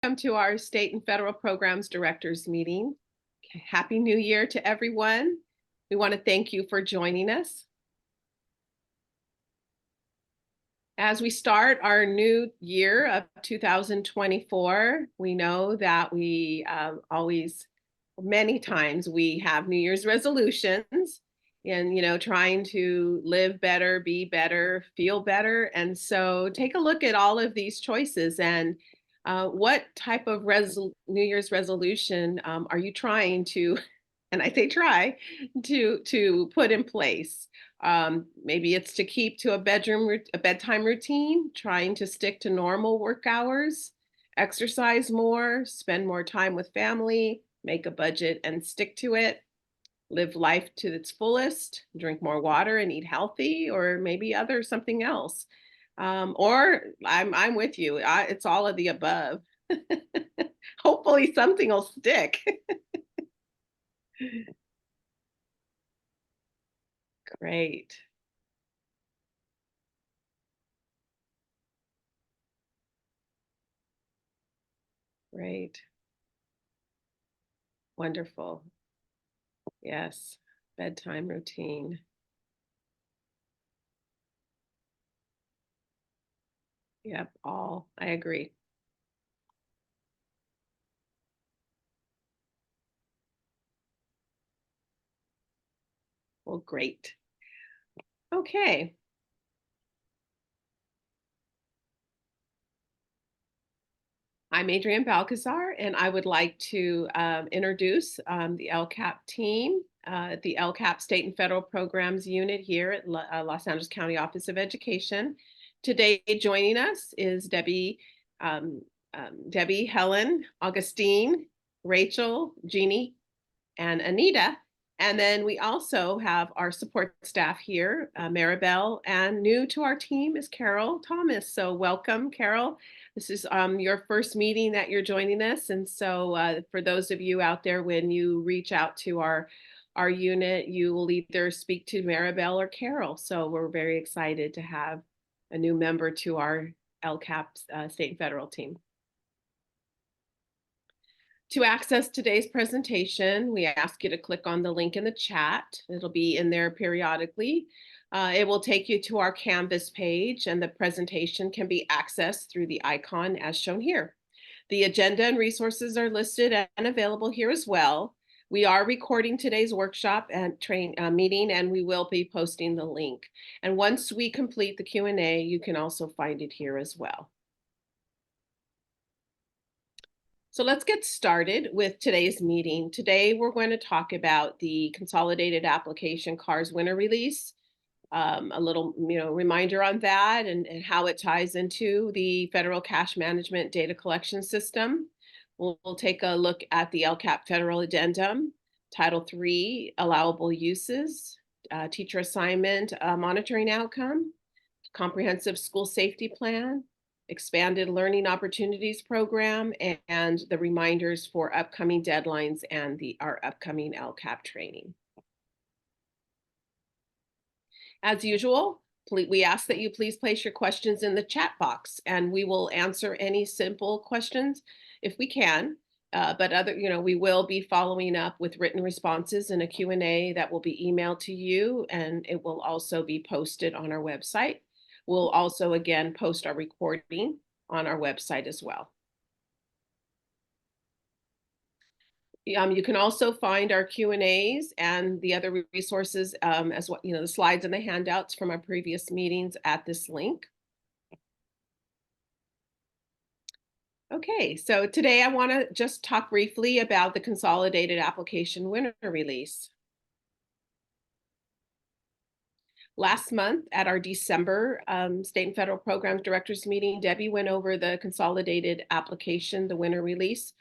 Welcome to our state and federal programs directors meeting. Happy New Year to everyone. We want to thank you for joining us. As we start our new year of 2024, we know that we many times we have New Year's resolutions and, trying to live better, be better, feel better. And so take a look at all of these choices and what type of New Year's resolution are you trying to, and I say try, to put in place? Maybe it's to keep to a bedtime routine, trying to stick to normal work hours, exercise more, spend more time with family, make a budget and stick to it, live life to its fullest, drink more water and eat healthy, or maybe something else. Or I'm with you. It's all of the above. Hopefully something will stick. Great. Great. Wonderful. Yes. Bedtime routine. Yep. I agree. Well, great. Okay. I'm Adrienne Balcazar, and I would like to introduce the LCAP team, the LCAP-State and Federal Programs Unit here at Los Angeles County Office of Education. Today, joining us is Debbie, Helen, Augustine, Rachel, Jeannie, and Anita. And then we also have our support staff here, Maribel, and new to our team is Carol Thomas. So welcome, Carol. This is your first meeting that you're joining us. And so for those of you out there, when you reach out to our unit, you will either speak to Maribel or Carol. So we're very excited to have a new member to our LCAP state and federal team. To access today's presentation, we ask you to click on the link in the chat. It'll be in there periodically. It will take you to our Canvas page, and the presentation can be accessed through the icon as shown here. The agenda and resources are listed and available here as well. We are recording today's workshop and meeting, and we will be posting the link. And once we complete the Q&A, you can also find it here as well. So let's get started with today's meeting. Today, we're going to talk about the Consolidated Application CARS winner release, a little reminder on that and how it ties into the Federal Cash Management Data Collection System. We'll take a look at the LCAP Federal Addendum, Title III, Allowable Uses, Teacher Assignment Monitoring Outcome, Comprehensive School Safety Plan, Expanded Learning Opportunities Program, and the reminders for upcoming deadlines and our upcoming LCAP training. As usual, we ask that you please place your questions in the chat box, and we will answer any simple questions if we can. But we will be following up with written responses in a Q&A that will be emailed to you, and it will also be posted on our website. We'll also, again, post our recording on our website as well. You can also find our Q&As and the other resources as well, the slides and the handouts from our previous meetings at this link. Okay, so today I want to just talk briefly about the Consolidated Application winner release. Last month at our December state and federal programs directors meeting, Debbie went over the consolidated application, the winner release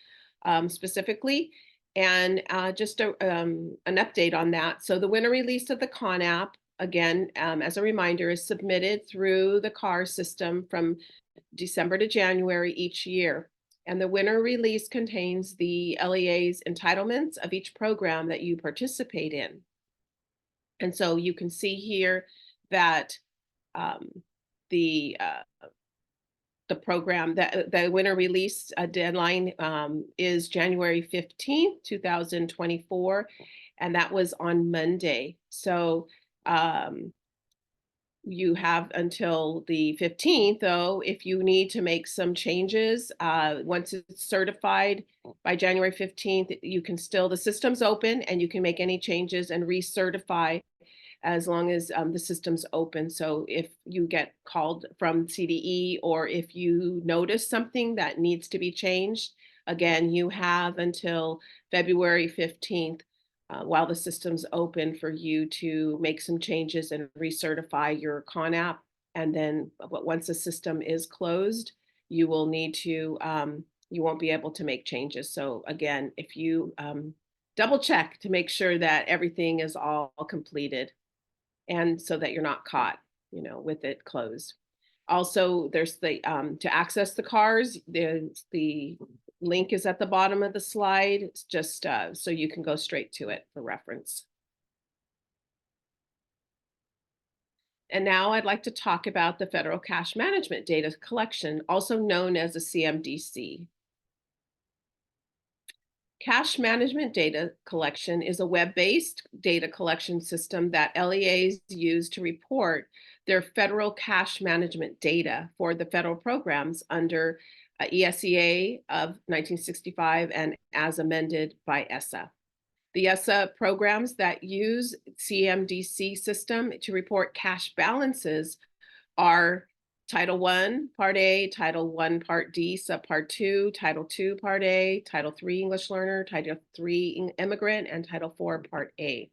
specifically, and just an update on that. So the winner release of the CONAP, again, as a reminder, is submitted through the CARS system from December to January each year. And the winner release contains the LEA's entitlements of each program that you participate in. And so you can see here that the the program, that the winter release deadline is January 15th, 2024, and that was on Monday. So you have until the 15th, though, if you need to make some changes. Once it's certified by January 15th, you can still, the system's open and you can make any changes and recertify as long as the system's open. So if you get called from CDE or if you notice something that needs to be changed, again, you have until February 15th while the system's open for you to make some changes and recertify your CONAP. And then once the system is closed, you will need to, you won't be able to make changes. So again, if you double check to make sure that everything is all completed, and so that you're not caught, with it closed. Also, there's the to access the cars, the link is at the bottom of the slide. It's just so you can go straight to it for reference. And now I'd like to talk about the Federal Cash Management Data Collection, also known as a CMDC. Cash Management Data Collection is a web-based data collection system that LEAs use to report their federal cash management data for the federal programs under ESEA of 1965 and as amended by ESSA. The ESSA programs that use CMDC system to report cash balances are Title I, Part A, Title I, Part D, Subpart 2, Title II, Part A, Title III, English Learner, Title III, Immigrant, and Title IV, Part A.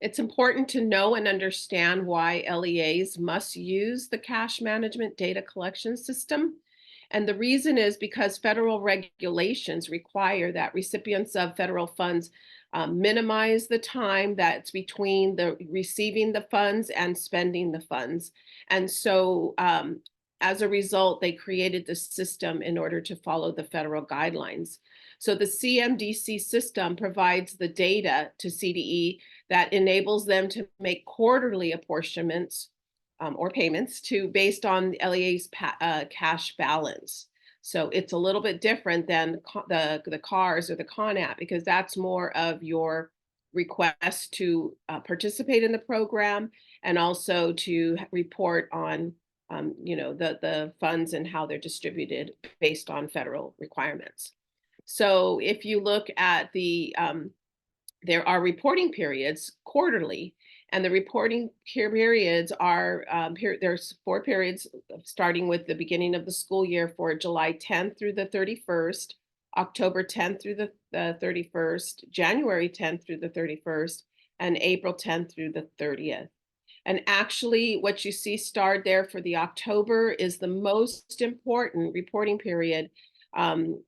It's important to know and understand why LEAs must use the cash management data collection system. And the reason is because federal regulations require that recipients of federal funds minimize the time that's between the receiving the funds and spending the funds. And so as a result, they created the system in order to follow the federal guidelines. So the CMDC system provides the data to CDE that enables them to make quarterly apportionments or payments based on LEA's cash balance. So it's a little bit different than the CARS or the CONAP, because that's more of your request to participate in the program and also to report on the funds and how they're distributed based on federal requirements. So if you look at there are reporting periods quarterly, and the reporting periods are, there's 4 periods starting with the beginning of the school year for July 10th through the 31st, October 10th through the 31st, January 10th through the 31st, and April 10th through the 30th. And actually what you see starred there for the October is the most important reporting period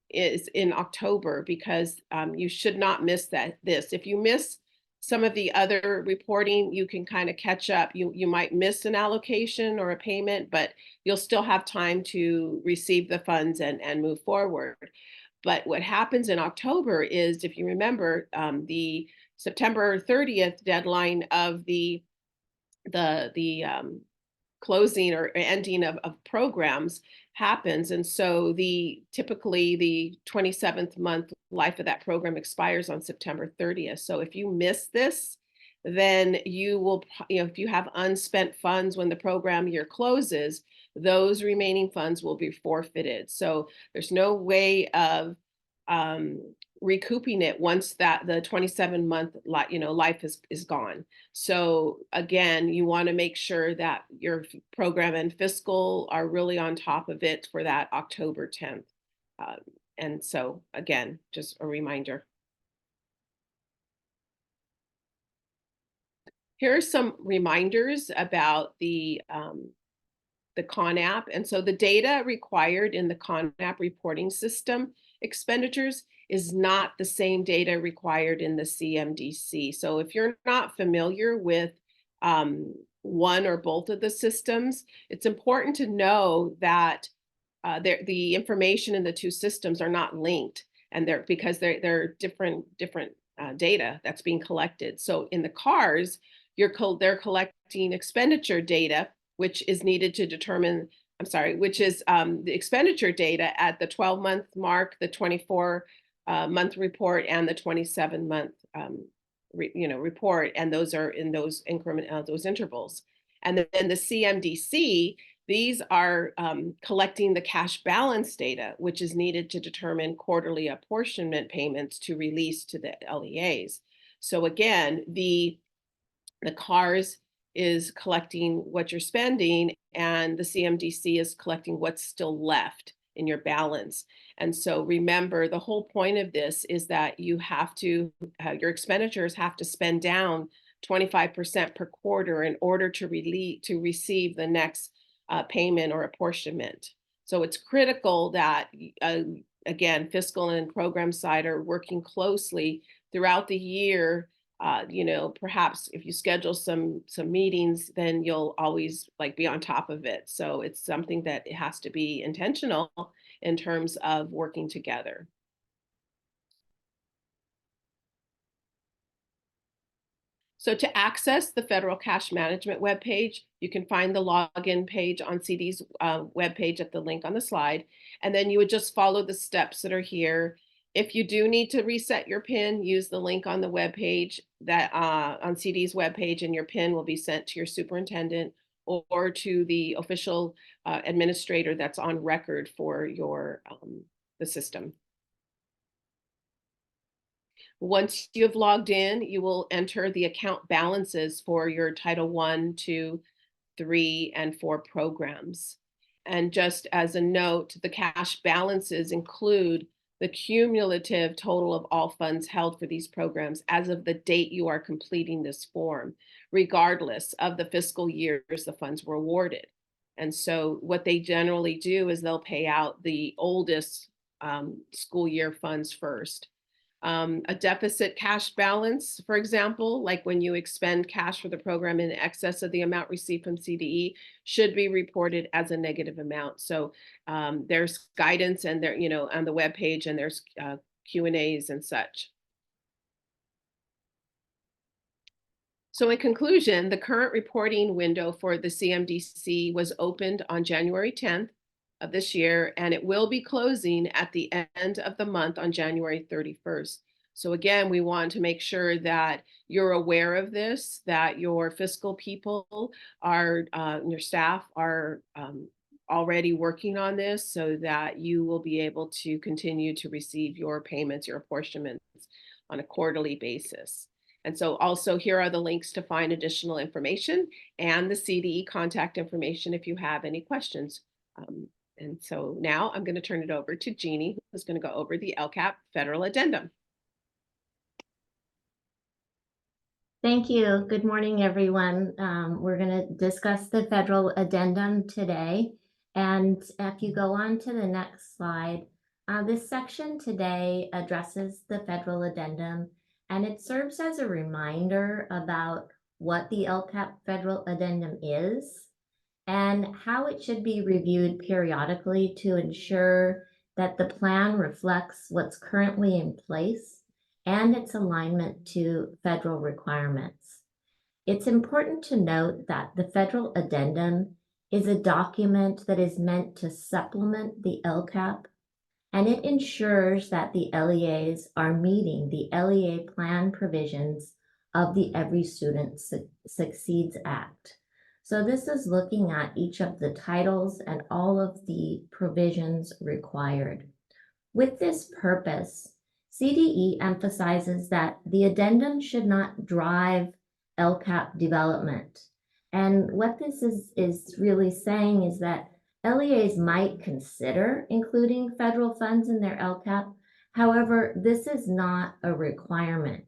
is in October, because you should not miss this. If you miss some of the other reporting, you can kind of catch up. You might miss an allocation or a payment, but you'll still have time to receive the funds and move forward. But what happens in October is, if you remember, the September 30th deadline of the closing or ending of programs happens. And so typically the 27th month life of that program expires on September 30th. So if you miss this, then you will, if you have unspent funds when the program year closes, those remaining funds will be forfeited. So there's no way of recouping it once the 27-month life is gone. So again, you want to make sure that your program and fiscal are really on top of it for that October 10th. And so again, just a reminder. Here are some reminders about the CONAP. And so the data required in the CONAP reporting system expenditures is not the same data required in the CMDC. So if you're not familiar with one or both of the systems, it's important to know that the information in the two systems are not linked, and because they're different data that's being collected. So in the CARS, they're collecting expenditure data which is needed to determine, which is the expenditure data at the 12-month mark, the 24-month report, and the 27-month report, and those are in those those intervals. And then the CMDC, these are collecting the cash balance data, which is needed to determine quarterly apportionment payments to release to the LEAs. So again, the CARS is collecting what you're spending, and the CMDC is collecting what's still left in your balance. And so remember, the whole point of this is that you have to, your expenditures have to spend down 25% per quarter in order to receive the next payment or apportionment. So it's critical that, again, fiscal and program side are working closely throughout the year. Perhaps if you schedule some meetings, then you'll always be on top of it. So it's something that it has to be intentional in terms of working together. So to access the Federal Cash Management webpage, you can find the login page on CD's webpage at the link on the slide, and then you would just follow the steps that are here. If you do need to reset your PIN, use the link on the webpage that on CD's webpage, and your PIN will be sent to your superintendent or to the official administrator that's on record for your the system. Once you have logged in, you will enter the account balances for your Title I, II, III, and IV programs. And just as a note, the cash balances include the cumulative total of all funds held for these programs as of the date you are completing this form, regardless of the fiscal years the funds were awarded. And so what they generally do is they'll pay out the oldest school year funds first. A deficit cash balance, for example, like when you expend cash for the program in excess of the amount received from CDE, should be reported as a negative amount. So there's guidance, and there, on the webpage, and there's Q&As and such. So in conclusion, the current reporting window for the CMDC was opened on January 10th of this year, and it will be closing at the end of the month on January 31st. So again, we want to make sure that you're aware of this, that your fiscal people are, your staff are already working on this, so that you will be able to continue to receive your payments, your apportionments on a quarterly basis. And so also here are the links to find additional information and the CDE contact information if you have any questions. And so now I'm going to turn it over to Jeannie, who's going to go over the LCAP Federal Addendum. Thank you. Good morning, everyone. We're going to discuss the Federal Addendum today. And if you go on to the next slide, this section today addresses the Federal Addendum, and it serves as a reminder about what the LCAP Federal Addendum is and how it should be reviewed periodically to ensure that the plan reflects what's currently in place and its alignment to federal requirements. It's important to note that the Federal Addendum is a document that is meant to supplement the LCAP, and it ensures that the LEAs are meeting the LEA plan provisions of the Every Student Succeeds Act. So this is looking at each of the titles and all of the provisions required. With this purpose, CDE emphasizes that the addendum should not drive LCAP development. And what this is really saying is that LEAs might consider including federal funds in their LCAP. However, this is not a requirement.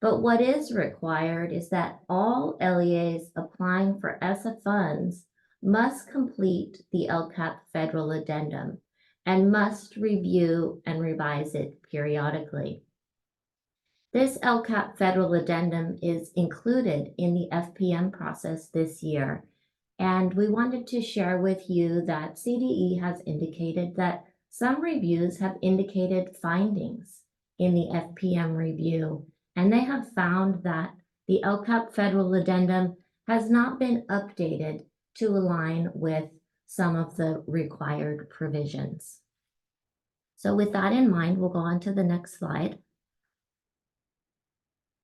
But what is required is that all LEAs applying for ESSA funds must complete the LCAP Federal Addendum and must review and revise it periodically. This LCAP Federal Addendum is included in the FPM process this year, and we wanted to share with you that CDE has indicated that some reviews have indicated findings in the FPM review, and they have found that the LCAP Federal Addendum has not been updated to align with some of the required provisions. So with that in mind, we'll go on to the next slide.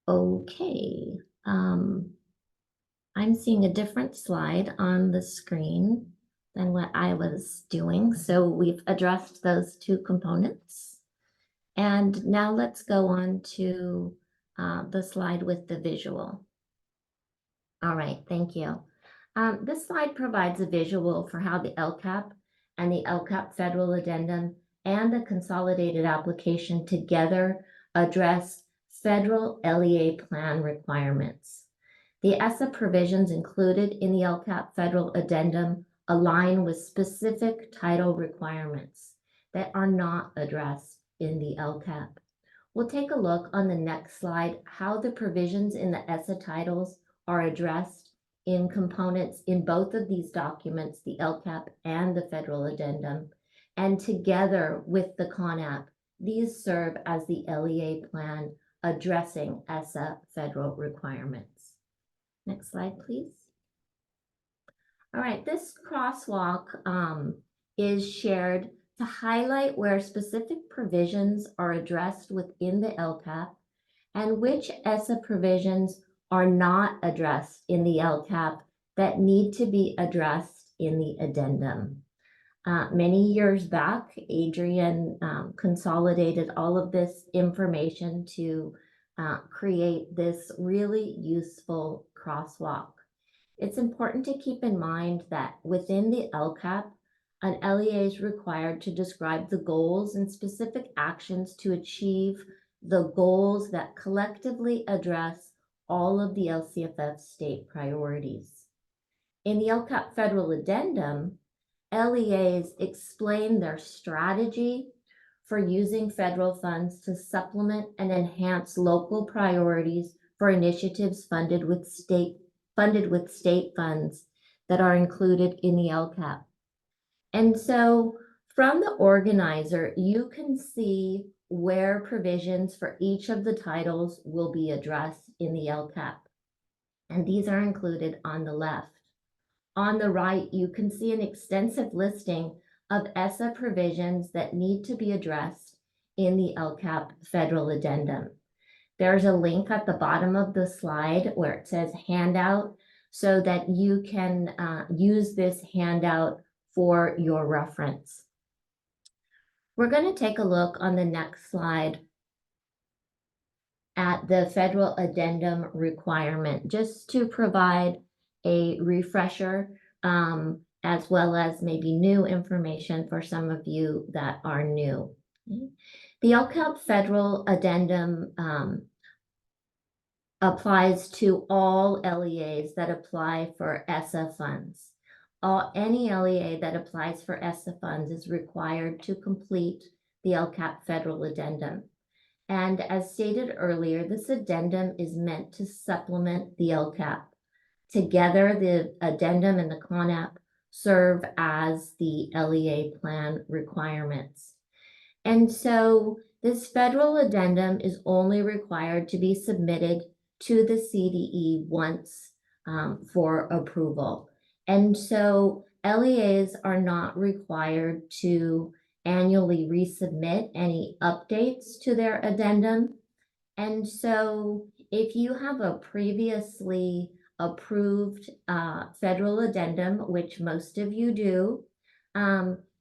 Okay, I'm seeing a different slide on the screen than what I was doing. So we've addressed those two components. And now let's go on to the slide with the visual. All right, thank you. This slide provides a visual for how the LCAP and the LCAP federal addendum and the consolidated application together address federal LEA plan requirements. The ESSA provisions included in the LCAP federal addendum align with specific title requirements that are not addressed in the LCAP. We'll take a look on the next slide how the provisions in the ESSA titles are addressed in components in both of these documents, the LCAP and the federal addendum, and together with the CONAP, these serve as the LEA plan addressing ESSA federal requirements. Next slide, please. All right, this crosswalk is shared to highlight where specific provisions are addressed within the LCAP and which ESSA provisions are not addressed in the LCAP that need to be addressed in the addendum. Many years back, Adrian consolidated all of this information to create this really useful crosswalk. It's important to keep in mind that within the LCAP, an LEA is required to describe the goals and specific actions to achieve the goals that collectively address all of the LCFF-State priorities. In the LCAP federal addendum, LEAs explain their strategy for using federal funds to supplement and enhance local priorities for initiatives funded with state funds that are included in the LCAP. And so from the organizer, you can see where provisions for each of the titles will be addressed in the LCAP. And these are included on the left. On the right, you can see an extensive listing of ESSA provisions that need to be addressed in the LCAP federal addendum. There's a link at the bottom of the slide where it says handout so that you can use this handout for your reference. We're going to take a look on the next slide at the federal addendum requirement, just to provide a refresher, as well as maybe new information for some of you that are new. The LCAP federal addendum applies to all LEAs that apply for ESSA funds. Any LEA that applies for ESSA funds is required to complete the LCAP federal addendum. And as stated earlier, this addendum is meant to supplement the LCAP. Together, the addendum and the CONAP serve as the LEA plan requirements. And so this federal addendum is only required to be submitted to the CDE once for approval. And so LEAs are not required to annually resubmit any updates to their addendum. And so if you have a previously approved federal addendum, which most of you do,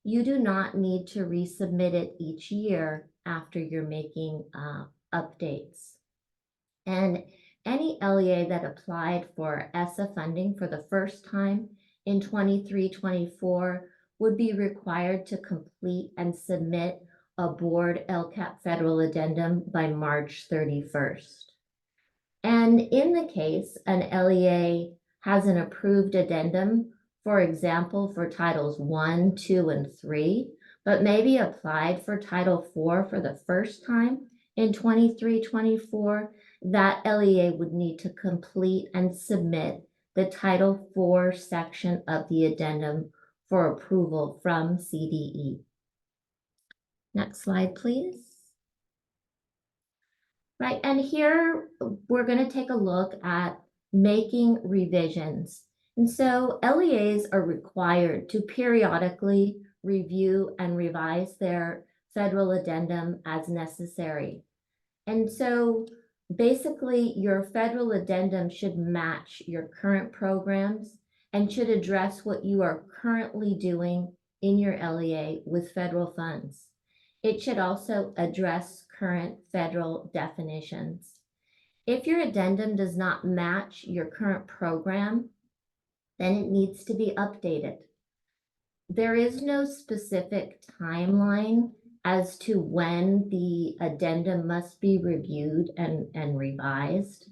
you do not need to resubmit it each year after you're making updates. And any LEA that applied for ESSA funding for the first time in 23-24 would be required to complete and submit a board LCAP federal addendum by March 31st. And in the case an LEA has an approved addendum, for example, for titles 1, 2, and 3, but maybe applied for title 4 for the first time in 23-24, that LEA would need to complete and submit the title 4 section of the addendum for approval from CDE. Next slide, please. Right, and here we're going to take a look at making revisions And so LEAs are required to periodically review and revise their federal addendum as necessary. And so basically your federal addendum should match your current programs and should address what you are currently doing in your LEA with federal funds. It should also address current federal definitions. If your addendum does not match your current program, then it needs to be updated. There is no specific timeline as to when the addendum must be reviewed and revised.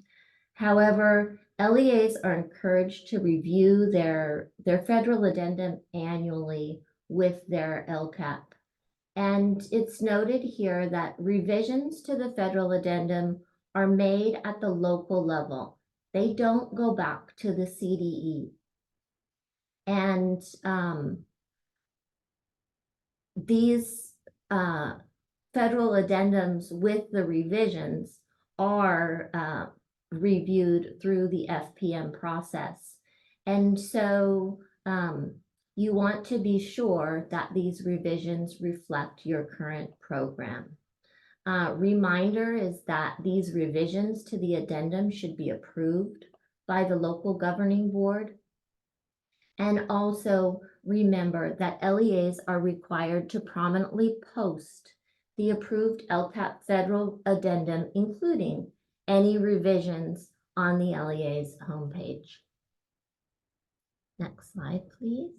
However, LEAs are encouraged to review their federal addendum annually with their LCAP. And it's noted here that revisions to the federal addendum are made at the local level. They don't go back to the CDE. And these federal addendums with the revisions are reviewed through the FPM process. And so you want to be sure that these revisions reflect your current program. Reminder is that these revisions to the addendum should be approved by the local governing board. And also remember that LEAs are required to prominently post the approved LCAP federal addendum, including any revisions on the LEA's homepage. Next slide, please.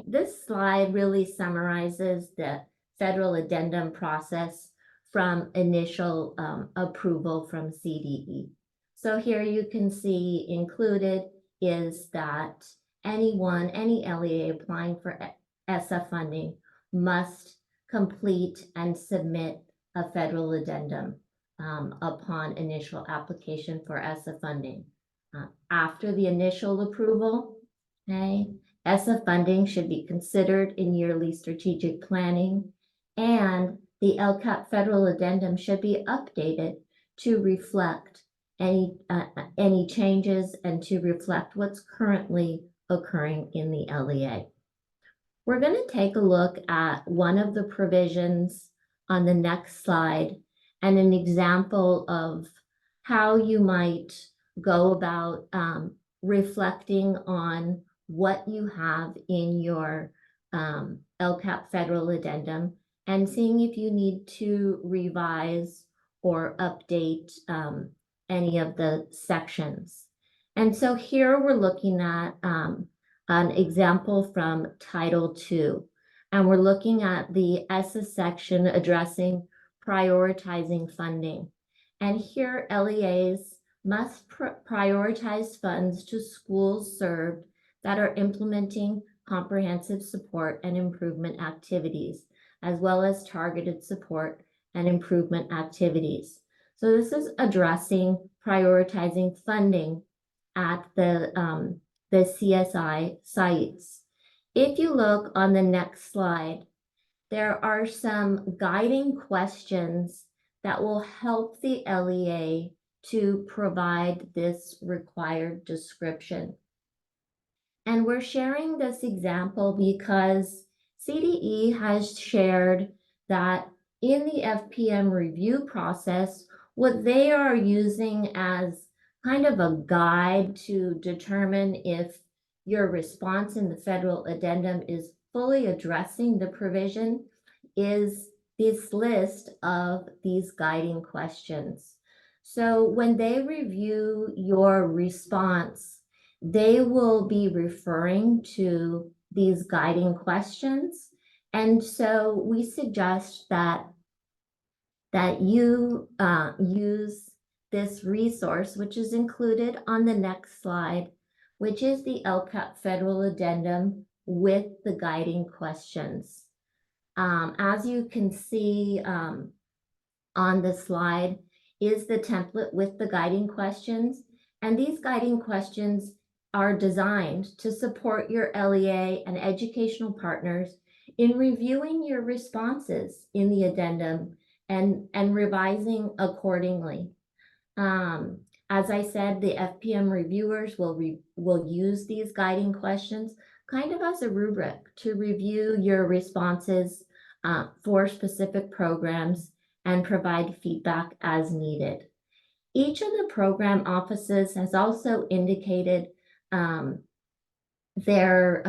This slide really summarizes the federal addendum process from initial approval from CDE. So here you can see included is that any LEA applying for ESSA funding must complete and submit a federal addendum upon initial application for ESSA funding. After the initial approval, okay, ESSA funding should be considered in yearly strategic planning, and the LCAP federal addendum should be updated to reflect any changes and to reflect what's currently occurring in the LEA. We're going to take a look at one of the provisions on the next slide and an example of how you might go about reflecting on what you have in your LCAP federal addendum and seeing if you need to revise or update any of the sections. And so here we're looking at an example from Title II, and we're looking at the ESSA section addressing prioritizing funding. And here LEAs must prioritize funds to schools served that are implementing comprehensive support and improvement activities, as well as targeted support and improvement activities. So this is addressing prioritizing funding at the CSI sites. If you look on the next slide, there are some guiding questions that will help the LEA to provide this required description. And we're sharing this example because CDE has shared that in the FPM review process, what they are using as kind of a guide to determine if your response in the federal addendum is fully addressing the provision is this list of these guiding questions. So when they review your response, they will be referring to these guiding questions. And so we suggest that you use this resource, which is included on the next slide, which is the LCAP federal addendum with the guiding questions. As you can see on the slide is the template with the guiding questions. And these guiding questions are designed to support your LEA and educational partners in reviewing your responses in the addendum and revising accordingly. As I said, the FPM reviewers will use these guiding questions kind of as a rubric to review your responses for specific programs and provide feedback as needed. Each of the program offices has also indicated their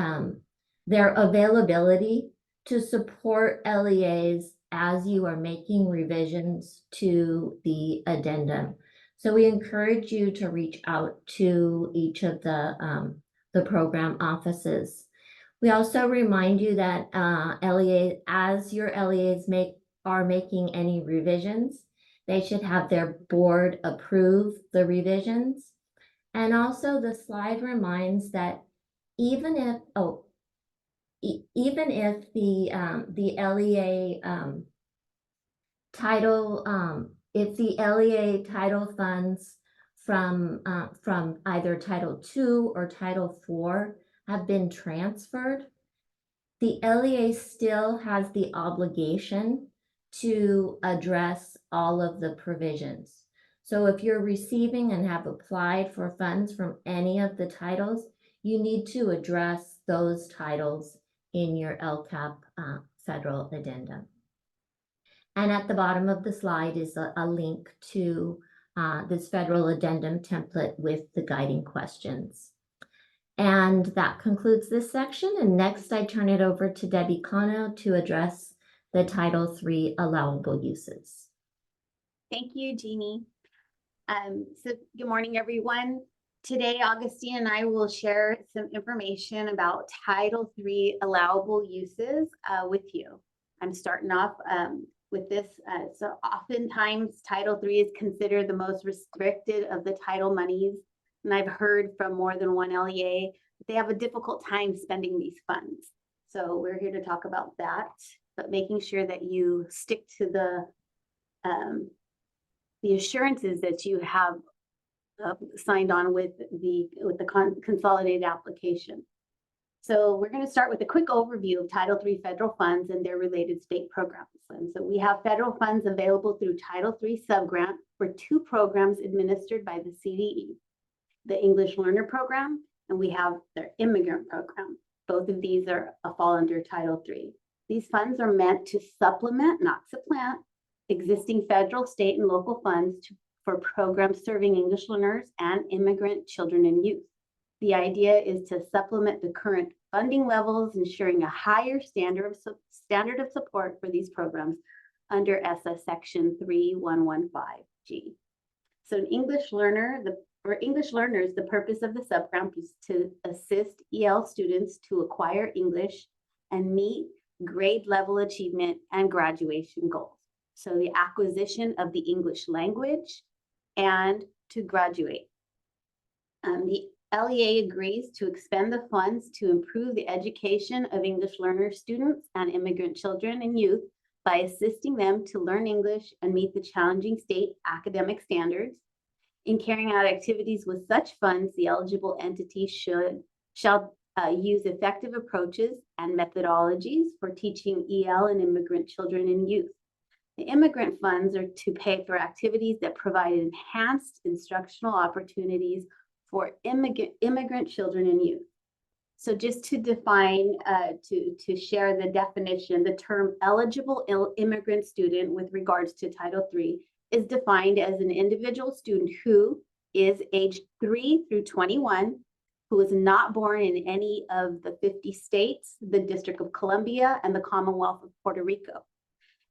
availability to support LEAs as you are making revisions to the addendum. So we encourage you to reach out to each of the program offices. We also remind you that as your LEAs are making any revisions, they should have their board approve the revisions. And also the slide reminds that even if the LEA title, if the LEA title funds from either Title II or Title IV have been transferred, the LEA still has the obligation to address all of the provisions. So if you're receiving and have applied for funds from any of the titles, you need to address those titles in your LCAP federal addendum. And at the bottom of the slide is a link to this federal addendum template with the guiding questions. And that concludes this section. And next I turn it over to Debbie Cano to address the Title III allowable uses. Thank you, Jeannie. So good morning, everyone. Today, Augustine and I will share some information about Title III allowable uses with you. I'm starting off with this. So oftentimes Title III is considered the most restricted of the title monies. And I've heard from more than one LEA that they have a difficult time spending these funds. So we're here to talk about that, but making sure that you stick to the assurances that you have signed on with the consolidated application. So we're going to start with a quick overview of Title III federal funds and their related state programs. And so we have federal funds available through Title III subgrant for 2 programs administered by the CDE, the English Learner Program, and we have their Immigrant Program. Both of these fall under Title III. These funds are meant to supplement, not supplant, existing federal, state, and local funds for programs serving English learners and immigrant children and youth. The idea is to supplement the current funding levels, ensuring a higher standard of support for these programs under SS Section 3115G. So an English learner, for English learners, the purpose of the subgrant is to assist EL students to acquire English and meet grade level achievement and graduation goals. So the acquisition of the English language and to graduate. The LEA agrees to expend the funds to improve the education of English learner students and immigrant children and youth by assisting them to learn English and meet the challenging state academic standards. In carrying out activities with such funds, the eligible entity shall use effective approaches and methodologies for teaching EL and immigrant children and youth. The immigrant funds are to pay for activities that provide enhanced instructional opportunities for immigrant children and youth. So just to define, to share the definition, the term eligible immigrant student with regards to Title III is defined as an individual student who is aged 3 through 21, who is not born in any of the 50 states, the District of Columbia, and the Commonwealth of Puerto Rico,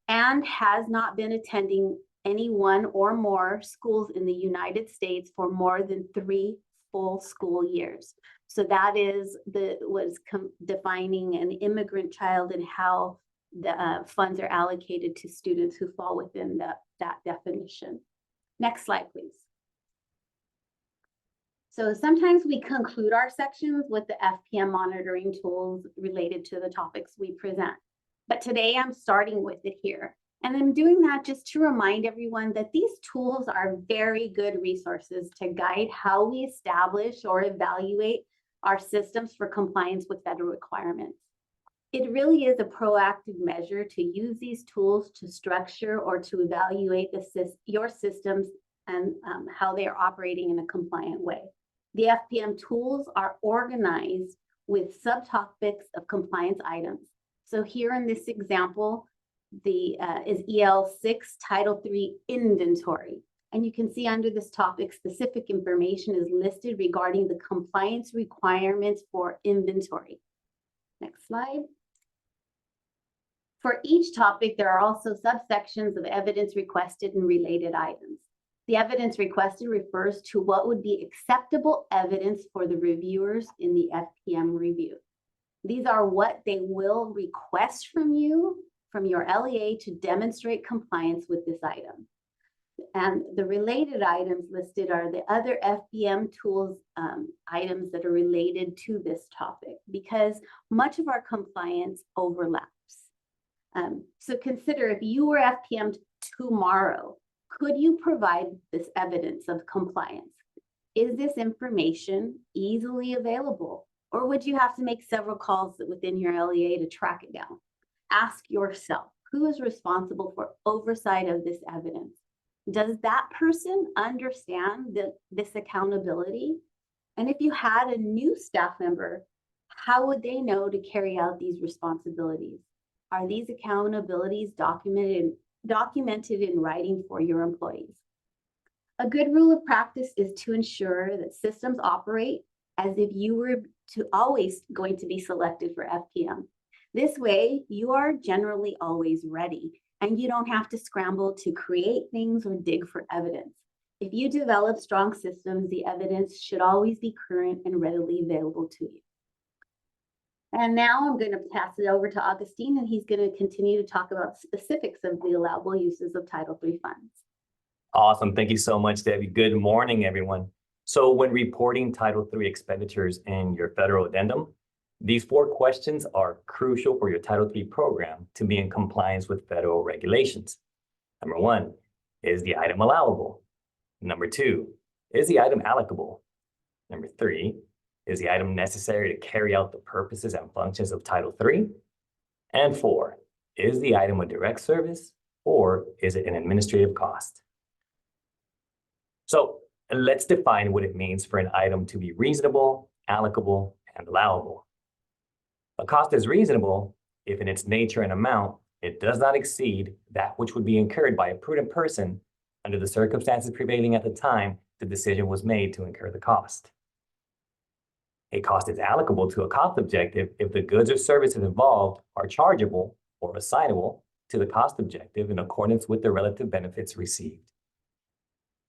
and has not been attending any one or more schools in the United States for more than 3 full school years. So that is defining an immigrant child and how the funds are allocated to students who fall within that definition. Next slide, please. So sometimes we conclude our sections with the FPM monitoring tools related to the topics we present. But today I'm starting with it here. And I'm doing that just to remind everyone that these tools are very good resources to guide how we establish or evaluate our systems for compliance with federal requirements. It really is a proactive measure to use these tools to structure or to evaluate your systems and how they are operating in a compliant way. The FPM tools are organized with subtopics of compliance items. So here in this example, is EL6 Title III Inventory. And you can see under this topic, specific information is listed regarding the compliance requirements for inventory. Next slide. For each topic, there are also subsections of evidence requested and related items. The evidence requested refers to what would be acceptable evidence for the reviewers in the FPM review. These are what they will request from you, from your LEA, to demonstrate compliance with this item. And the related items listed are the other FPM tools items that are related to this topic, because much of our compliance overlaps. So consider, if you were FPM tomorrow, could you provide this evidence of compliance? Is this information easily available? Or would you have to make several calls within your LEA to track it down? Ask yourself, who is responsible for oversight of this evidence? Does that person understand this accountability? And if you had a new staff member, how would they know to carry out these responsibilities? Are these accountabilities documented in writing for your employees? A good rule of practice is to ensure that systems operate as if you were always going to be selected for FPM. This way, you are generally always ready, and you don't have to scramble to create things or dig for evidence. If you develop strong systems, the evidence should always be current and readily available to you. And now I'm going to pass it over to Augustine, and he's going to continue to talk about specifics of the allowable uses of Title III funds. Awesome. Thank you so much, Debbie. Good morning, everyone. So when reporting Title III expenditures in your federal addendum, these 4 questions are crucial for your Title III program to be in compliance with federal regulations. Number 1, is the item allowable? Number 2, is the item allocable? Number 3, is the item necessary to carry out the purposes and functions of Title III? And 4, is the item a direct service, or is it an administrative cost? So let's define what it means for an item to be reasonable, allocable, and allowable. A cost is reasonable if in its nature and amount, it does not exceed that which would be incurred by a prudent person under the circumstances prevailing at the time the decision was made to incur the cost. A cost is allocable to a cost objective if the goods or services involved are chargeable or assignable to the cost objective in accordance with the relative benefits received.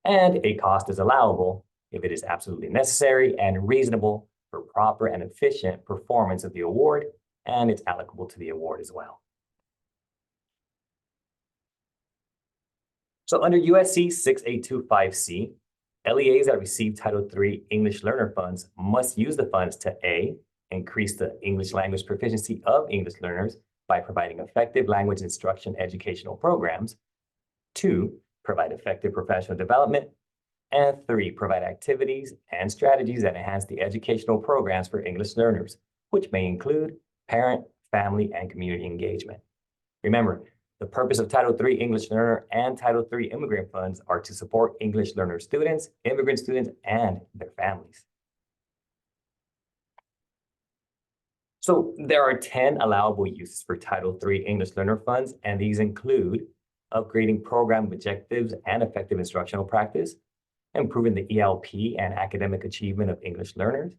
And a cost is allowable if it is absolutely necessary and reasonable for proper and efficient performance of the award, and it's allocable to the award as well. So under USC 6825C, LEAs that receive Title III English learner funds must use the funds to A, increase the English language proficiency of English learners by providing effective language instruction educational programs, 2, provide effective professional development, and 3, provide activities and strategies that enhance the educational programs for English learners, which may include parent, family, and community engagement. Remember, the purpose of Title III English Learner and Title III Immigrant Funds are to support English learner students, immigrant students, and their families. So there are 10 allowable uses for Title III English Learner Funds, and these include upgrading program objectives and effective instructional practice, improving the ELP and academic achievement of English learners,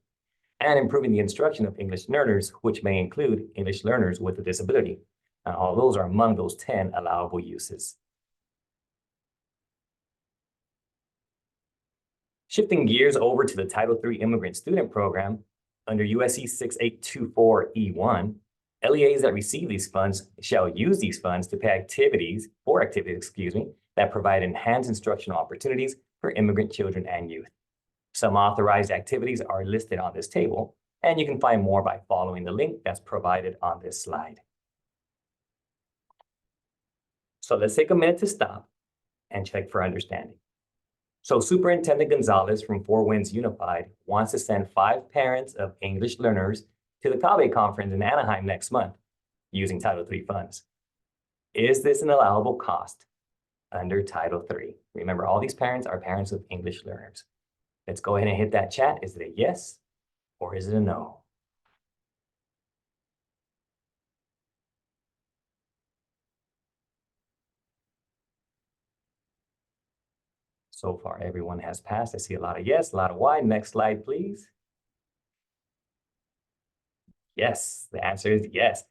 and improving the instruction of English learners, which may include English learners with a disability. Now, all those are among those 10 allowable uses. Shifting gears over to the Title III Immigrant Student Program, under USC 6824E1, LEAs that receive these funds shall use these funds to pay activities that provide enhanced instructional opportunities for immigrant children and youth. Some authorized activities are listed on this table, and you can find more by following the link that's provided on this slide. So let's take a minute to stop and check for understanding. So Superintendent Gonzalez from Four Winds Unified wants to send 5 parents of English learners to the CABE conference in Anaheim next month using Title III funds. Is this an allowable cost? under Title III? Remember, all these parents are parents of English learners. Let's go ahead and hit that chat. Is it a yes or is it a no? So far, everyone has passed. I see a lot of yes, a lot of why. Next slide, please. Yes, the answer is yes.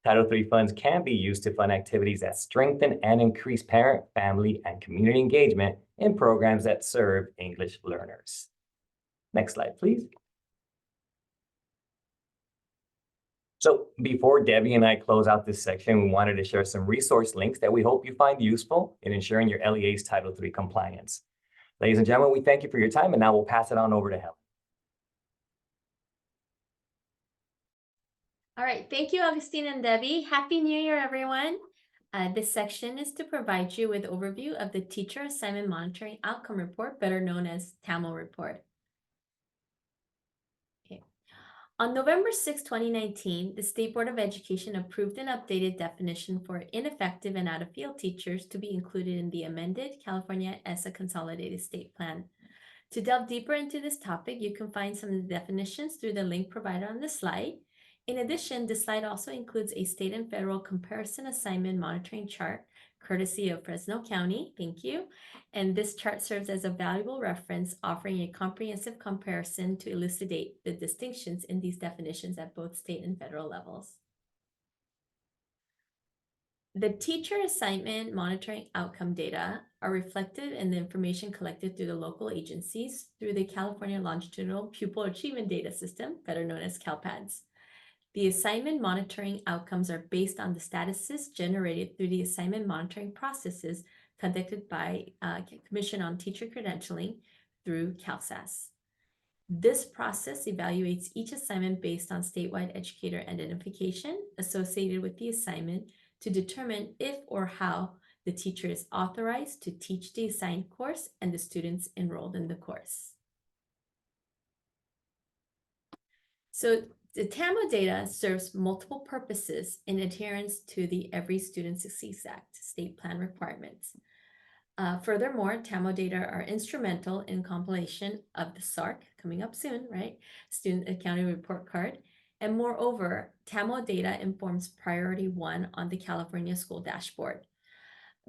Title III funds can be used to fund activities that strengthen and increase parent, family, and community engagement in programs that serve English learners. Next slide, please. So before Debbie and I close out this section, we wanted to share some resource links that we hope you find useful in ensuring your LEA's Title III compliance. Ladies and gentlemen, we thank you for your time, and now we'll pass it on over to Helen. All right, thank you, Augustine and Debbie. Happy New Year, everyone. This section is to provide you with overview of the Teacher Assignment Monitoring Outcome Report, better known as TAMO report. Okay. On November 6, 2019, the State Board of Education approved an updated definition for ineffective and out-of-field teachers to be included in the amended California ESSA Consolidated State Plan. To delve deeper into this topic, you can find some of the definitions through the link provided on the slide. In addition, this slide also includes a state and federal comparison assignment monitoring chart, courtesy of Fresno County. Thank you. And this chart serves as a valuable reference, offering a comprehensive comparison to elucidate the distinctions in these definitions at both state and federal levels. The teacher assignment monitoring outcome data are reflected in the information collected through the local agencies through the California Longitudinal Pupil Achievement Data System, better known as CALPADS. The assignment monitoring outcomes are based on the statuses generated through the assignment monitoring processes conducted by Commission on Teacher Credentialing through CALSAS. This process evaluates each assignment based on statewide educator identification associated with the assignment to determine if or how the teacher is authorized to teach the assigned course and the students enrolled in the course. So the TAMO data serves multiple purposes in adherence to the Every Student Succeeds Act state plan requirements. Furthermore, TAMO data are instrumental in compilation of the SARC, coming up soon, right? Student Accounting Report Card. And moreover, TAMO data informs Priority 1 on the California School Dashboard.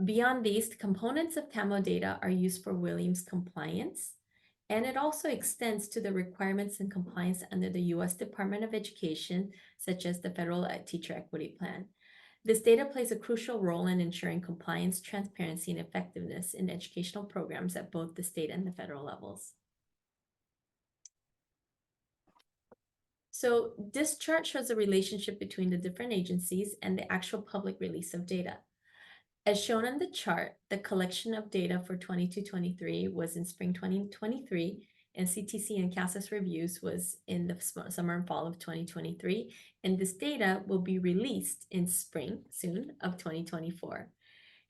Beyond these, the components of TAMO data are used for Williams compliance, and it also extends to the requirements and compliance under the U.S. Department of Education, such as the Federal Teacher Equity Plan. This data plays a crucial role in ensuring compliance, transparency, and effectiveness in educational programs at both the state and the federal levels. So this chart shows the relationship between the different agencies and the actual public release of data. As shown on the chart, the collection of data for 22-23 was in spring 2023, and CTC and CALSAS reviews was in the summer and fall of 2023, and this data will be released in spring soon of 2024.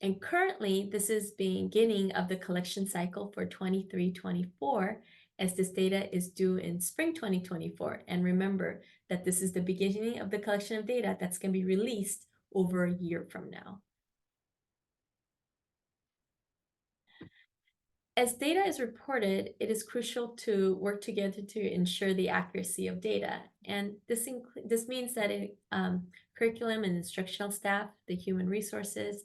And currently, this is the beginning of the collection cycle for 23-24, as this data is due in spring 2024. And remember that this is the beginning of the collection of data that's going to be released over a year from now. As data is reported, it is crucial to work together to ensure the accuracy of data. And this means that curriculum and instructional staff, the human resources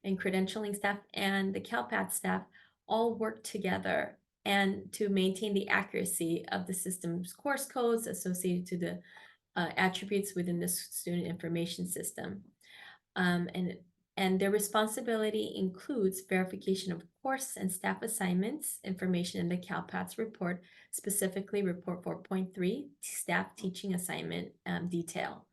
and credentialing staff, and the CalPAT staff all work together and to maintain the accuracy of the system's course codes associated to the attributes within the student information system. And their responsibility includes verification of course and staff assignments, information in the CalPATS report, specifically report 4.3, staff teaching assignment detail.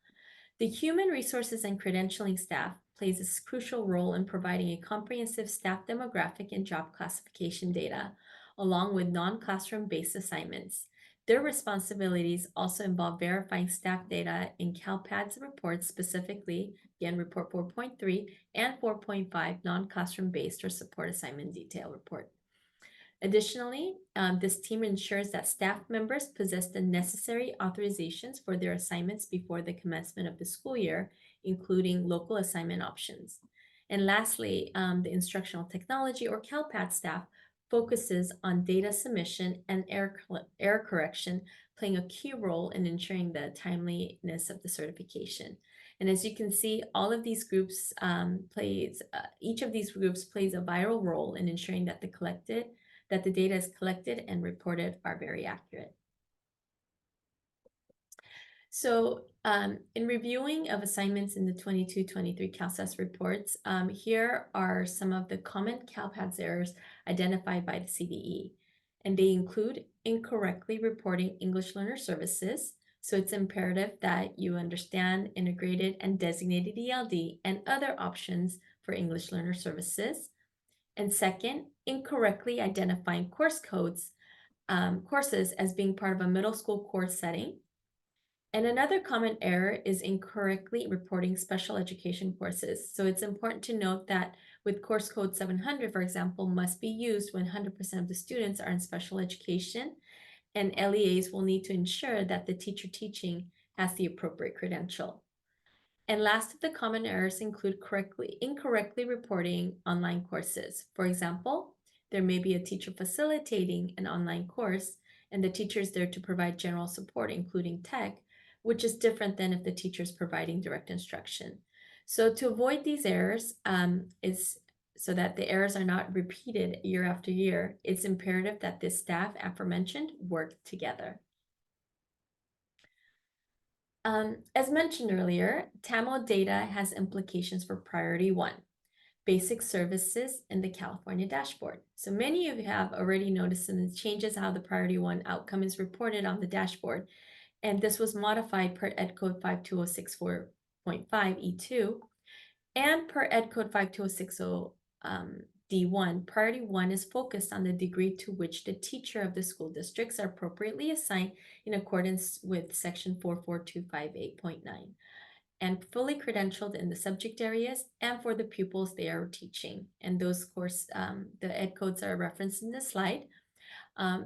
The human resources and credentialing staff plays a crucial role in providing a comprehensive staff demographic and job classification data, along with non-classroom based assignments. Their responsibilities also involve verifying staff data in CalPADS reports, specifically, again, report 4.3 and 4.5 non-classroom based or support assignment detail report. Additionally, this team ensures that staff members possess the necessary authorizations for their assignments before the commencement of the school year, including local assignment options. And lastly, the instructional technology or CalPAT staff focuses on data submission and error correction, playing a key role in ensuring the timeliness of the certification. And as you can see, all of these groups each of these groups plays a vital role in ensuring that the data is collected and reported are very accurate. So in reviewing of assignments in the 22-23 CalSAS reports, here are some of the common CalPADS errors identified by the CDE. And they include incorrectly reporting English learner services. So it's imperative that you understand integrated and designated ELD and other options for English learner services. And second, incorrectly identifying course codes, courses as being part of a middle school course setting. And another common error is incorrectly reporting special education courses. So it's important to note that with course code 700, for example, must be used when 100% of the students are in special education, and LEAs will need to ensure that the teacher teaching has the appropriate credential. And last of the common errors include incorrectly reporting online courses. For example, there may be a teacher facilitating an online course, and the teacher is there to provide general support, including tech, which is different than if the teacher is providing direct instruction. So to avoid these errors, so that the errors are not repeated year after year, it's imperative that the staff aforementioned work together. As mentioned earlier, TAML data has implications for Priority 1, basic services in the California dashboard. So many of you have already noticed in the changes how the Priority 1 outcome is reported on the dashboard. And this was modified per Ed Code 52064.5 E2 and per Ed Code 52060 D1. Priority 1 is focused on the degree to which the teacher of the school districts are appropriately assigned in accordance with section 44258.9 and fully credentialed in the subject areas and for the pupils they are teaching. And those course, the Ed codes are referenced in this slide.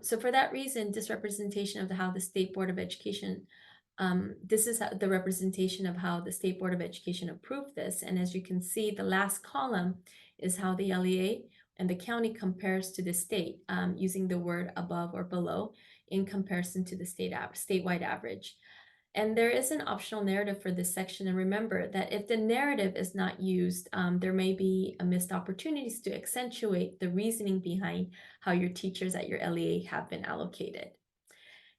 So for that reason, this representation of how the State Board of Education, this is the representation of how the State Board of Education approved this. And as you can see, the last column is how the LEA and the county compares to the state, using the word above or below in comparison to the statewide average. And there is an optional narrative for this section. And remember that if the narrative is not used, there may be missed opportunities to accentuate the reasoning behind how your teachers at your LEA have been allocated.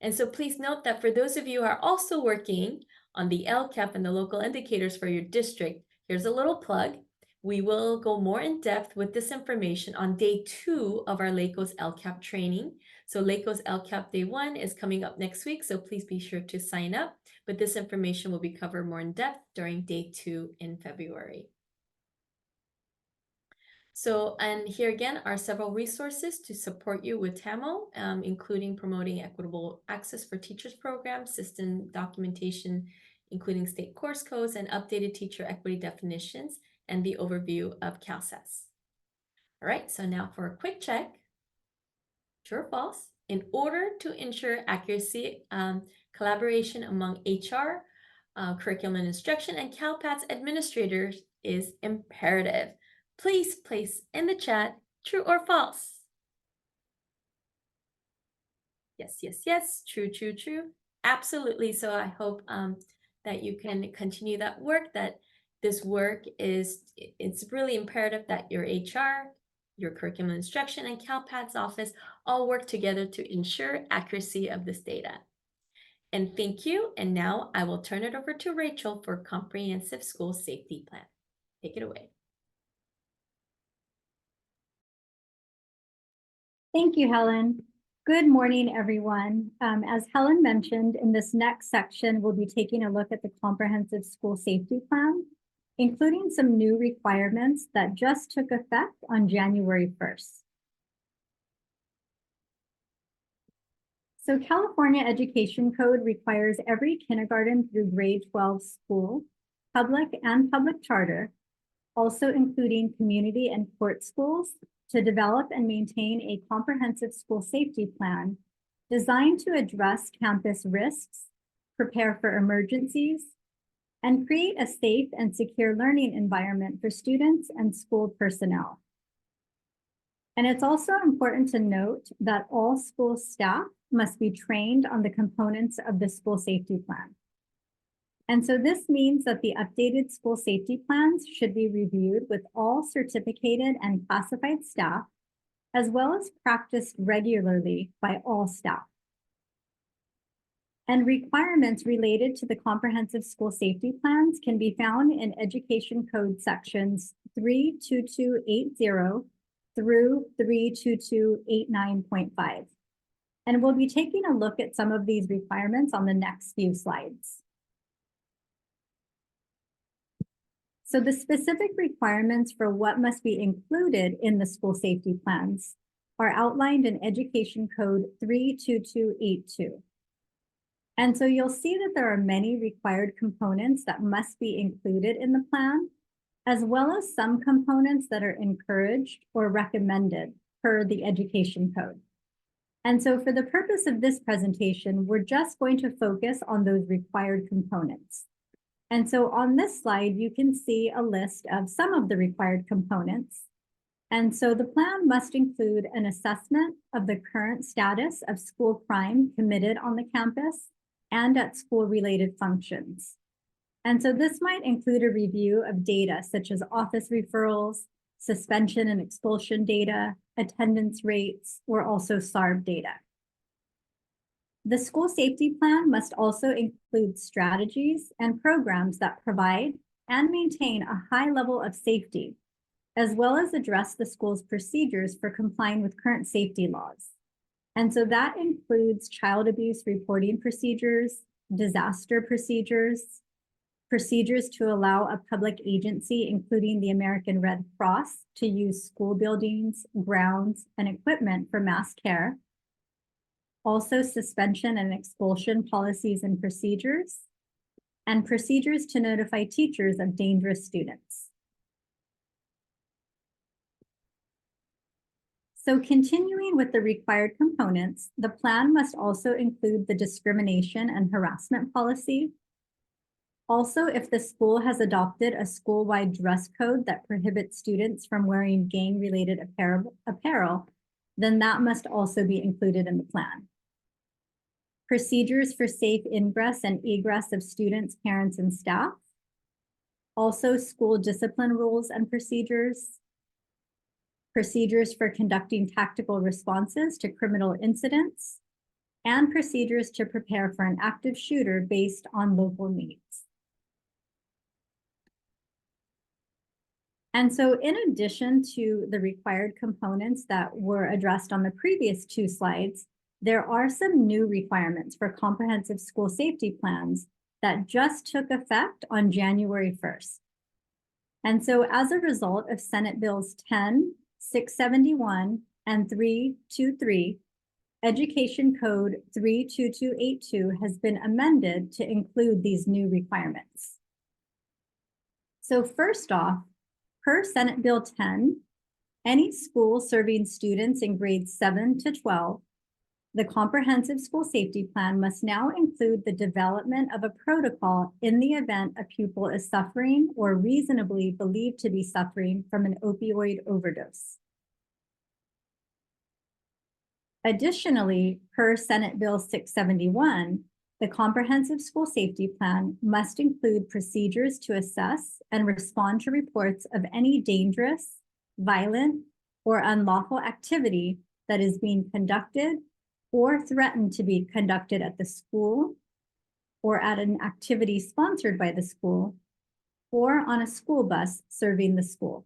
And so please note that for those of you who are also working on the LCAP and the local indicators for your district, here's a little plug. We will go more in depth with this information on day 2 of our LACOS LCAP training. So LACOS LCAP day 1 is coming up next week, so please be sure to sign up. But this information will be covered more in depth during day 2 in February. So, and here again are several resources to support you with TAML, including promoting equitable access for teachers program, system documentation, including state course codes and updated teacher equity definitions, and the overview of CalSAS. All right, so now for a quick check, true or false, in order to ensure accuracy, collaboration among HR, curriculum and instruction, and CalPADS administrators is imperative. Please place in the chat true or false. Yes, yes, yes, true, true, true. Absolutely. So I hope that you can continue that work, that this work it's really imperative that your HR, your curriculum and instruction, and CalPADS office all work together to ensure accuracy of this data. And thank you. And now I will turn it over to Rachel for Comprehensive School Safety Plan. Take it away. Thank you, Helen. Good morning, everyone. As Helen mentioned, in this next section, we'll be taking a look at the Comprehensive School Safety Plan, including some new requirements that just took effect on January 1st. So California Education Code requires every kindergarten through grade 12 school, public and public charter, also including community and court schools, to develop and maintain a comprehensive school safety plan designed to address campus risks, prepare for emergencies, and create a safe and secure learning environment for students and school personnel. And it's also important to note that all school staff must be trained on the components of the school safety plan. And so this means that the updated school safety plans should be reviewed with all certificated and classified staff, as well as practiced regularly by all staff. And requirements related to the comprehensive school safety plans can be found in Education Code sections 32280 through 32289.5. And we'll be taking a look at some of these requirements on the next few slides. So the specific requirements for what must be included in the school safety plans are outlined in Education Code 32282. And so you'll see that there are many required components that must be included in the plan, as well as some components that are encouraged or recommended per the Education Code. And so for the purpose of this presentation, we're just going to focus on those required components. And so on this slide, you can see a list of some of the required components. And so the plan must include an assessment of the current status of school crime committed on the campus and at school-related functions. And so this might include a review of data such as office referrals, suspension and expulsion data, attendance rates, or also SARB data. The school safety plan must also include strategies and programs that provide and maintain a high level of safety, as well as address the school's procedures for complying with current safety laws. And so that includes child abuse reporting procedures, disaster procedures, procedures to allow a public agency, including the American Red Cross, to use school buildings, grounds, and equipment for mass care. Also suspension and expulsion policies and procedures to notify teachers of dangerous students. So continuing with the required components, the plan must also include the discrimination and harassment policy. Also, if the school has adopted a school-wide dress code that prohibits students from wearing gang-related apparel, then that must also be included in the plan. Procedures for safe ingress and egress of students, parents, and staff. Also, school discipline rules and procedures. Procedures for conducting tactical responses to criminal incidents, and procedures to prepare for an active shooter based on local needs. And so in addition to the required components that were addressed on the previous two slides, there are some new requirements for comprehensive school safety plans that just took effect on January 1st. And so as a result of Senate Bills 10-671 and 323, Education Code 32282 has been amended to include these new requirements. So first off, per Senate Bill 10, any school serving students in grades 7 to 12, the comprehensive school safety plan must now include the development of a protocol in the event a pupil is suffering or reasonably believed to be suffering from an opioid overdose. Additionally, per Senate Bill 671, the comprehensive school safety plan must include procedures to assess and respond to reports of any dangerous, violent, or unlawful activity that is being conducted or threatened to be conducted at the school, or at an activity sponsored by the school, or on a school bus serving the school.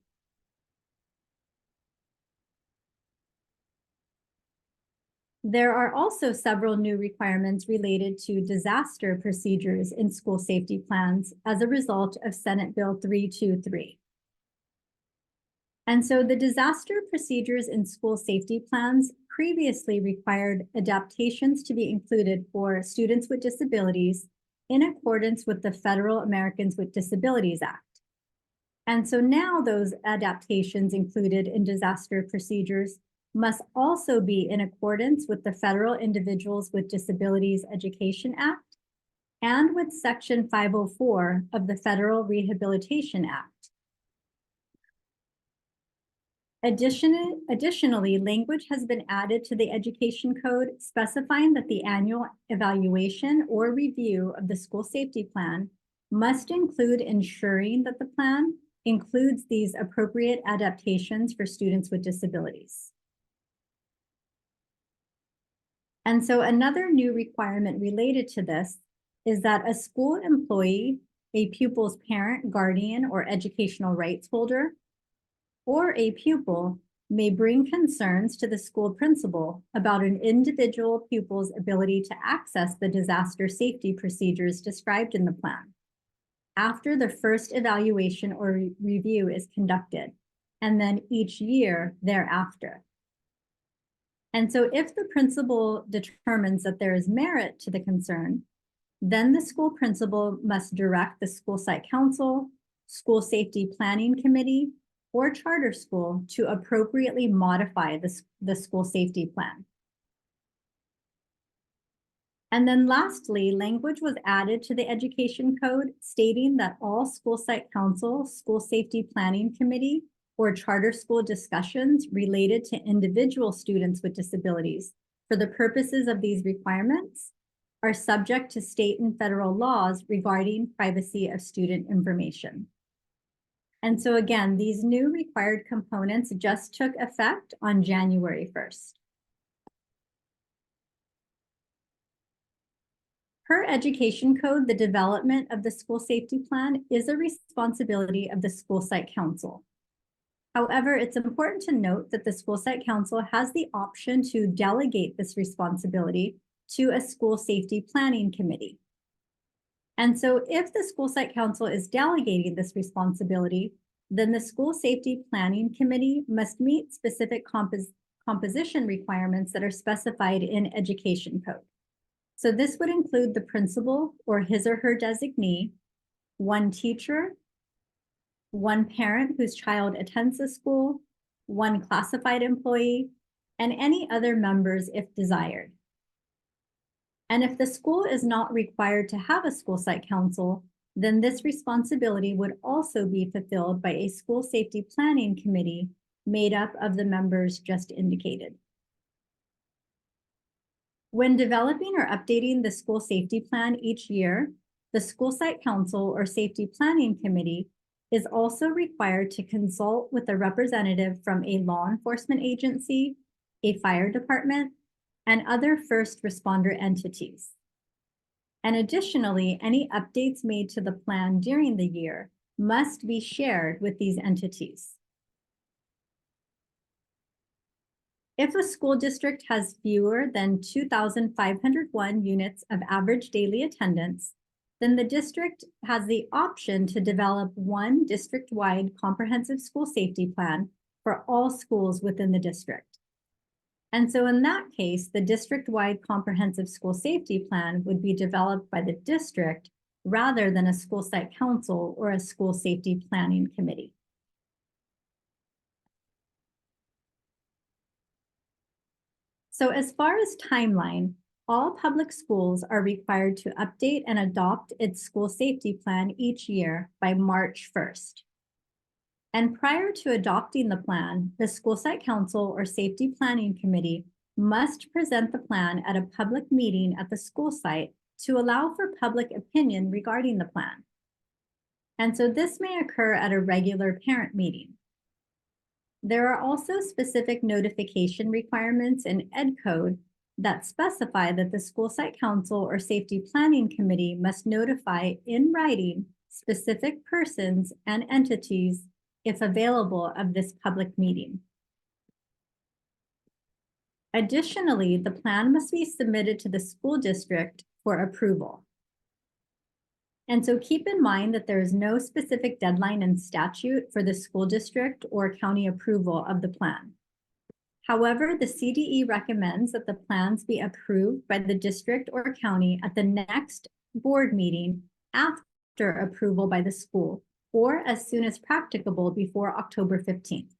There are also several new requirements related to disaster procedures in school safety plans as a result of Senate Bill 323. And so the disaster procedures in school safety plans previously required adaptations to be included for students with disabilities in accordance with the Federal Americans with Disabilities Act. And so now those adaptations included in disaster procedures must also be in accordance with the Federal Individuals with Disabilities Education Act and with Section 504 of the Federal Rehabilitation Act. Additionally, language has been added to the Education Code specifying that the annual evaluation or review of the school safety plan must include ensuring that the plan includes these appropriate adaptations for students with disabilities. And so another new requirement related to this is that a school employee, a pupil's parent, guardian, or educational rights holder, or a pupil may bring concerns to the school principal about an individual pupil's ability to access the disaster safety procedures described in the plan after the first evaluation or review is conducted, and then each year thereafter. And so if the principal determines that there is merit to the concern, then the school principal must direct the school site council, school safety planning committee, or charter school to appropriately modify the school safety plan. And then lastly, language was added to the Education Code stating that all school site council, school safety planning committee, or charter school discussions related to individual students with disabilities for the purposes of these requirements are subject to state and federal laws regarding privacy of student information. And so again, these new required components just took effect on January 1st. Per Education Code, the development of the school safety plan is a responsibility of the school site council. However, it's important to note that the school site council has the option to delegate this responsibility to a school safety planning committee. And so if the school site council is delegating this responsibility, then the school safety planning committee must meet specific composition requirements that are specified in Education Code. So this would include the principal or his or her designee, one teacher, one parent whose child attends the school, one classified employee, and any other members if desired. And if the school is not required to have a school site council, then this responsibility would also be fulfilled by a school safety planning committee made up of the members just indicated. When developing or updating the school safety plan each year, the school site council or safety planning committee is also required to consult with a representative from a law enforcement agency, a fire department, and other first responder entities. And additionally, any updates made to the plan during the year must be shared with these entities. If a school district has fewer than 2,501 units of average daily attendance, then the district has the option to develop one district-wide comprehensive school safety plan for all schools within the district. And so in that case, the district-wide comprehensive school safety plan would be developed by the district rather than a school site council or a school safety planning committee. So as far as timeline, all public schools are required to update and adopt its school safety plan each year by March 1st. And prior to adopting the plan, the school site council or safety planning committee must present the plan at a public meeting at the school site to allow for public opinion regarding the plan. And so this may occur at a regular parent meeting. There are also specific notification requirements in Ed Code that specify that the school site council or safety planning committee must notify in writing specific persons and entities, if available, of this public meeting. Additionally, the plan must be submitted to the school district for approval. And so keep in mind that there is no specific deadline in statute for the school district or county approval of the plan. However, the CDE recommends that the plans be approved by the district or county at the next board meeting after approval by the school, or as soon as practicable before October 15th.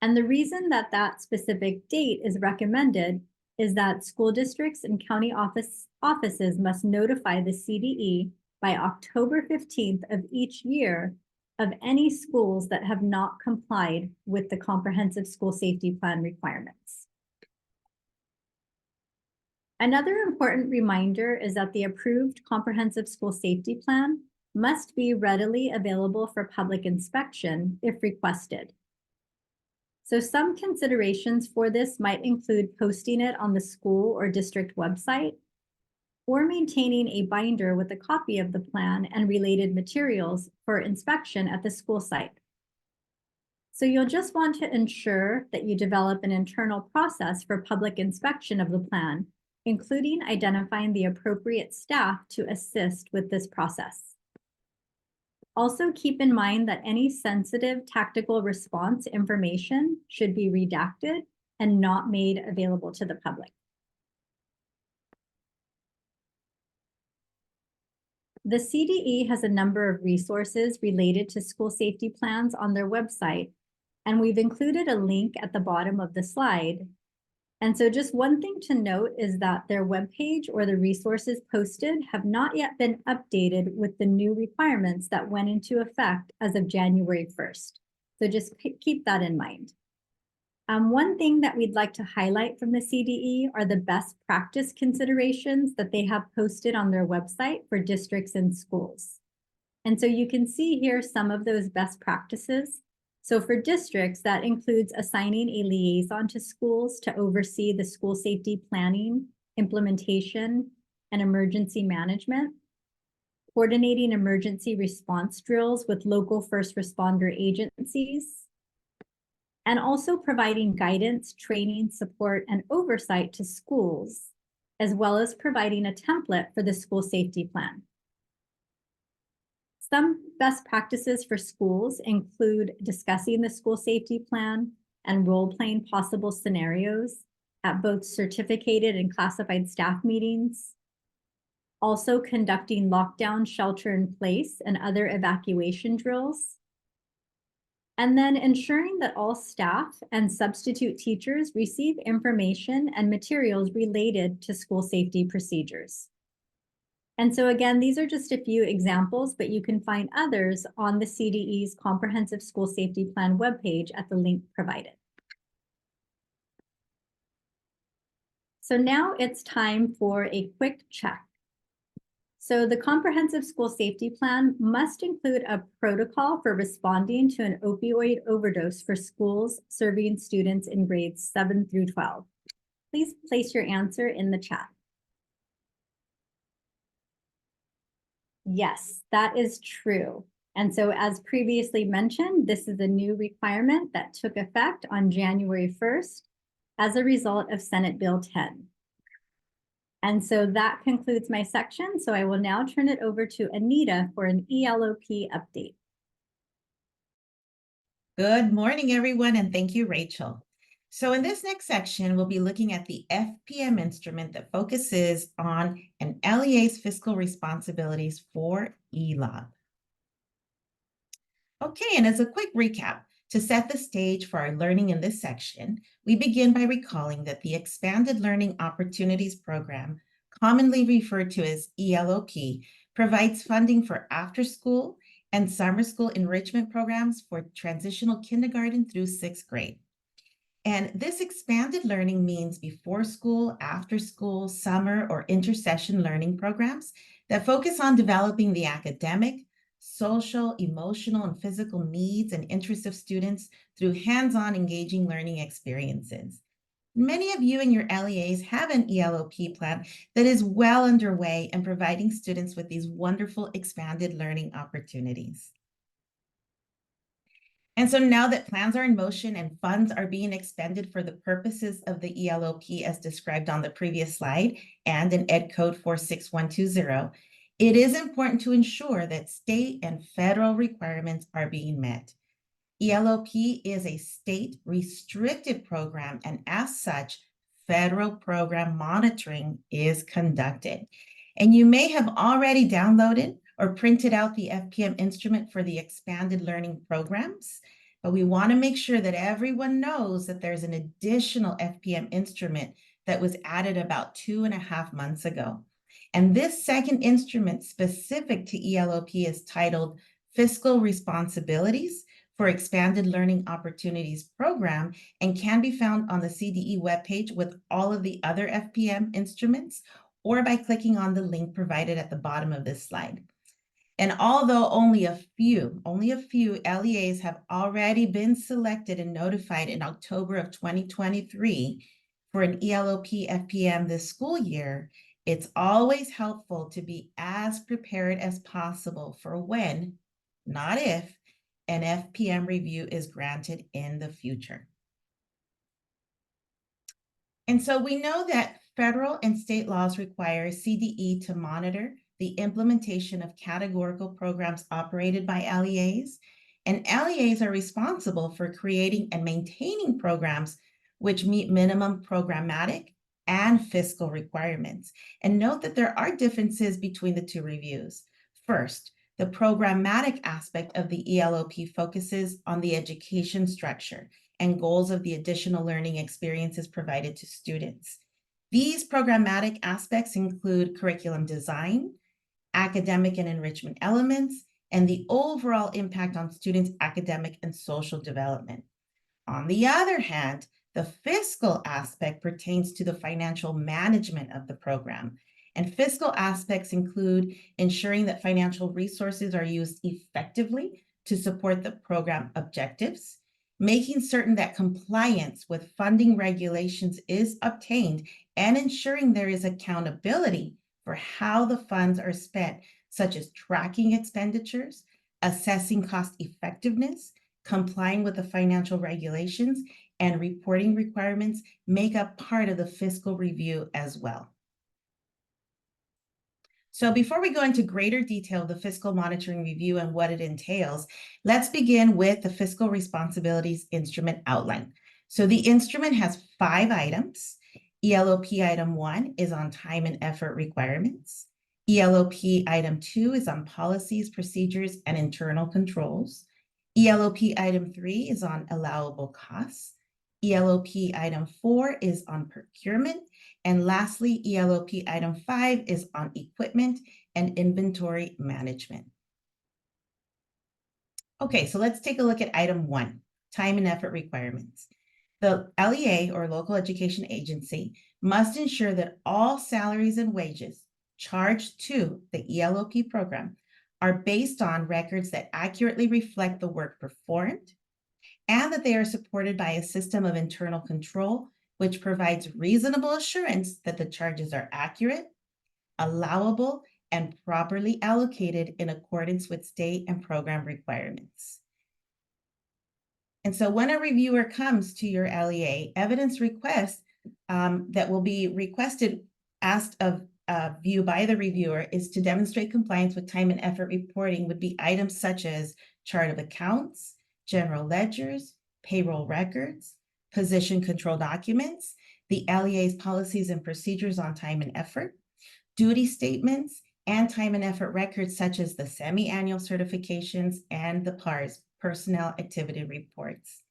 And the reason that that specific date is recommended is that school districts and county offices must notify the CDE by October 15th of each year of any schools that have not complied with the comprehensive school safety plan requirements. Another important reminder is that the approved comprehensive school safety plan must be readily available for public inspection if requested. So some considerations for this might include posting it on the school or district website, or maintaining a binder with a copy of the plan and related materials for inspection at the school site. So you'll just want to ensure that you develop an internal process for public inspection of the plan, including identifying the appropriate staff to assist with this process. Also keep in mind that any sensitive tactical response information should be redacted and not made available to the public. The CDE has a number of resources related to school safety plans on their website, and we've included a link at the bottom of the slide. And so just one thing to note is that their webpage or the resources posted have not yet been updated with the new requirements that went into effect as of January 1st. So just keep that in mind. One thing that we'd like to highlight from the CDE are the best practice considerations that they have posted on their website for districts and schools. And so you can see here some of those best practices. So for districts, that includes assigning a liaison to schools to oversee the school safety planning, implementation, and emergency management, coordinating emergency response drills with local first responder agencies, and also providing guidance, training, support, and oversight to schools, as well as providing a template for the school safety plan. Some best practices for schools include discussing the school safety plan and role-playing possible scenarios at both certificated and classified staff meetings. Also conducting lockdown, shelter in place, and other evacuation drills. And then ensuring that all staff and substitute teachers receive information and materials related to school safety procedures. And so again, these are just a few examples, but you can find others on the CDE's Comprehensive School Safety Plan webpage at the link provided. So now it's time for a quick check. So the Comprehensive School Safety Plan must include a protocol for responding to an opioid overdose for schools serving students in grades 7 through 12. Please place your answer in the chat. Yes, that is true. And so as previously mentioned, this is a new requirement that took effect on January 1st as a result of Senate Bill 10. And so that concludes my section. So I will now turn it over to Anita for an ELOP update. Good morning, everyone, and thank you, Rachel. So in this next section, we'll be looking at the FPM instrument that focuses on an LEA's fiscal responsibilities for ELOP. Okay, and as a quick recap, to set the stage for our learning in this section, we begin by recalling that the Expanded Learning Opportunities Program, commonly referred to as ELOP, provides funding for after-school and summer school enrichment programs for transitional kindergarten through 6th grade. And this expanded learning means before school, after school, summer, or intersession learning programs that focus on developing the academic, social, emotional, and physical needs and interests of students through hands-on engaging learning experiences. Many of you in your LEAs have an ELOP plan that is well underway and providing students with these wonderful expanded learning opportunities. And so now that plans are in motion and funds are being expended for the purposes of the ELOP as described on the previous slide and in Ed Code 46120, it is important to ensure that state and federal requirements are being met. ELOP is a state restricted program, and as such, federal program monitoring is conducted. And you may have already downloaded or printed out the FPM instrument for the expanded learning programs, but we want to make sure that everyone knows that there's an additional FPM instrument that was added about 2.5 months ago. And this second instrument specific to ELOP is titled Fiscal Responsibilities for Expanded Learning Opportunities Program and can be found on the CDE webpage with all of the other FPM instruments or by clicking on the link provided at the bottom of this slide. And although only a few LEAs have already been selected and notified in October of 2023 for an ELOP FPM this school year, it's always helpful to be as prepared as possible for when, not if, an FPM review is granted in the future. And so we know that federal and state laws require CDE to monitor the implementation of categorical programs operated by LEAs, and LEAs are responsible for creating and maintaining programs which meet minimum programmatic and fiscal requirements. And note that there are differences between the two reviews. First, the programmatic aspect of the ELOP focuses on the education structure and goals of the additional learning experiences provided to students. These programmatic aspects include curriculum design, academic and enrichment elements, and the overall impact on students' academic and social development. On the other hand, the fiscal aspect pertains to the financial management of the program. And fiscal aspects include ensuring that financial resources are used effectively to support the program objectives, making certain that compliance with funding regulations is obtained, and ensuring there is accountability for how the funds are spent, such as tracking expenditures, assessing cost effectiveness, complying with the financial regulations, and reporting requirements make up part of the fiscal review as well. So before we go into greater detail of the fiscal monitoring review and what it entails, let's begin with the fiscal responsibilities instrument outline. So the instrument has 5 items. ELOP item 1 is on time and effort requirements. ELOP item 2 is on policies, procedures, and internal controls. ELOP item 3 is on allowable costs. ELOP item 4 is on procurement. And lastly, ELOP item 5 is on equipment and inventory management. Okay, so let's take a look at item 1, time and effort requirements. The LEA, or local education agency, must ensure that all salaries and wages charged to the ELOP program are based on records that accurately reflect the work performed, and that they are supported by a system of internal control which provides reasonable assurance that the charges are accurate, allowable, and properly allocated in accordance with state and program requirements. And so when a reviewer comes to your LEA, evidence requests that will be requested, asked of view by the reviewer is to demonstrate compliance with time and effort reporting would be items such as chart of accounts, general ledgers, payroll records, position control documents, the LEA's policies and procedures on time and effort, duty statements, and time and effort records such as the semi-annual certifications and the PARS, personnel activity reports.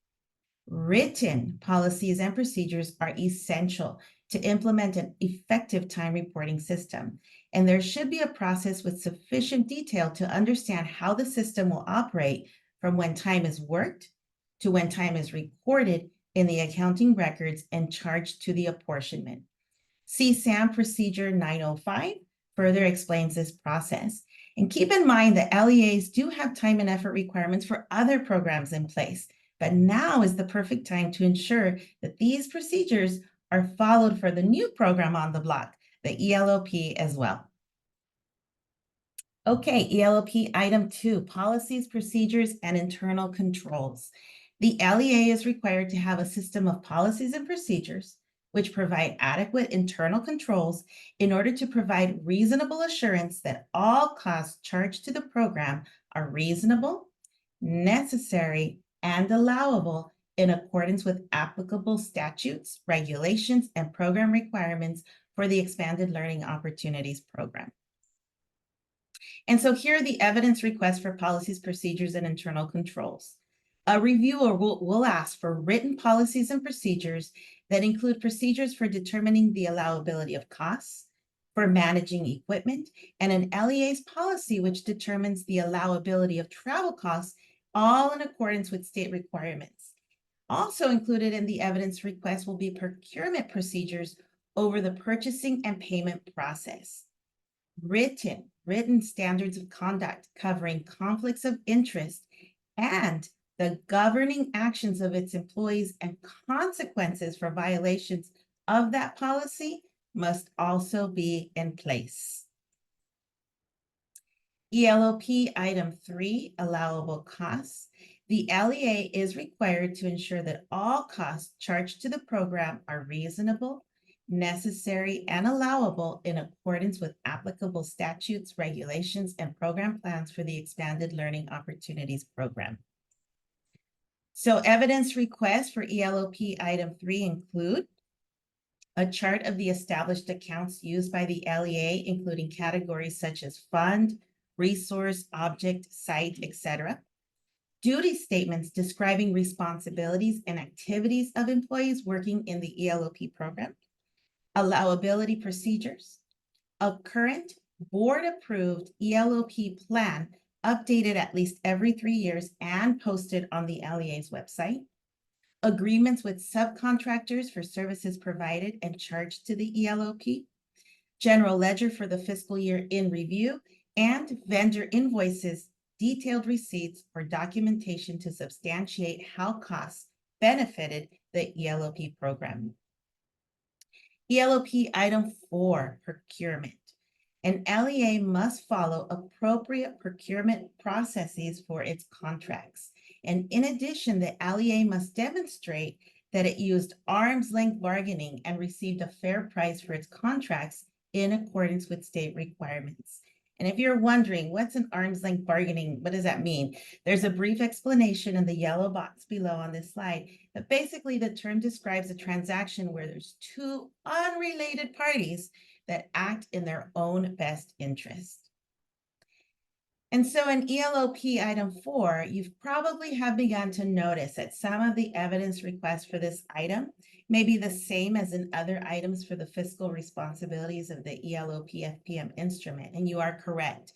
Written policies and procedures are essential to implement an effective time reporting system, and there should be a process with sufficient detail to understand how the system will operate from when time is worked to when time is recorded in the accounting records and charged to the apportionment. CSAM Procedure 905 further explains this process. And keep in mind that LEAs do have time and effort requirements for other programs in place, but now is the perfect time to ensure that these procedures are followed for the new program on the block, the ELOP as well. Okay, ELOP item 2, policies, procedures, and internal controls. The LEA is required to have a system of policies and procedures which provide adequate internal controls in order to provide reasonable assurance that all costs charged to the program are reasonable, necessary, and allowable in accordance with applicable statutes, regulations, and program requirements for the Expanded Learning Opportunities Program. And so here are the evidence requests for policies, procedures, and internal controls. A reviewer will ask for written policies and procedures that include procedures for determining the allowability of costs, for managing equipment, and an LEA's policy which determines the allowability of travel costs, all in accordance with state requirements. Also included in the evidence request will be procurement procedures over the purchasing and payment process. Written standards of conduct covering conflicts of interest and the governing actions of its employees and consequences for violations of that policy must also be in place. ELOP item 3, allowable costs. The LEA is required to ensure that all costs charged to the program are reasonable, necessary, and allowable in accordance with applicable statutes, regulations, and program plans for the Expanded Learning Opportunities Program. So evidence requests for ELOP item 3 include a chart of the established accounts used by the LEA, including categories such as fund, resource, object, site, etc. Duty statements describing responsibilities and activities of employees working in the ELOP program. Allowability procedures. A current board-approved ELOP plan updated at least every 3 years and posted on the LEA's website. Agreements with subcontractors for services provided and charged to the ELOP. General ledger for the fiscal year in review, and vendor invoices, detailed receipts, or documentation to substantiate how costs benefited the ELOP program. ELOP item 4, procurement. An LEA must follow appropriate procurement processes for its contracts. And in addition, the LEA must demonstrate that it used arm's length bargaining and received a fair price for its contracts in accordance with state requirements. And if you're wondering, what's an arm's length bargaining? What does that mean? There's a brief explanation in the yellow box below on this slide. But basically, the term describes a transaction where there's two unrelated parties that act in their own best interest. And so in ELOP item 4, you've probably have begun to notice that some of the evidence requests for this item may be the same as in other items for the fiscal responsibilities of the ELOP FPM instrument, and you are correct.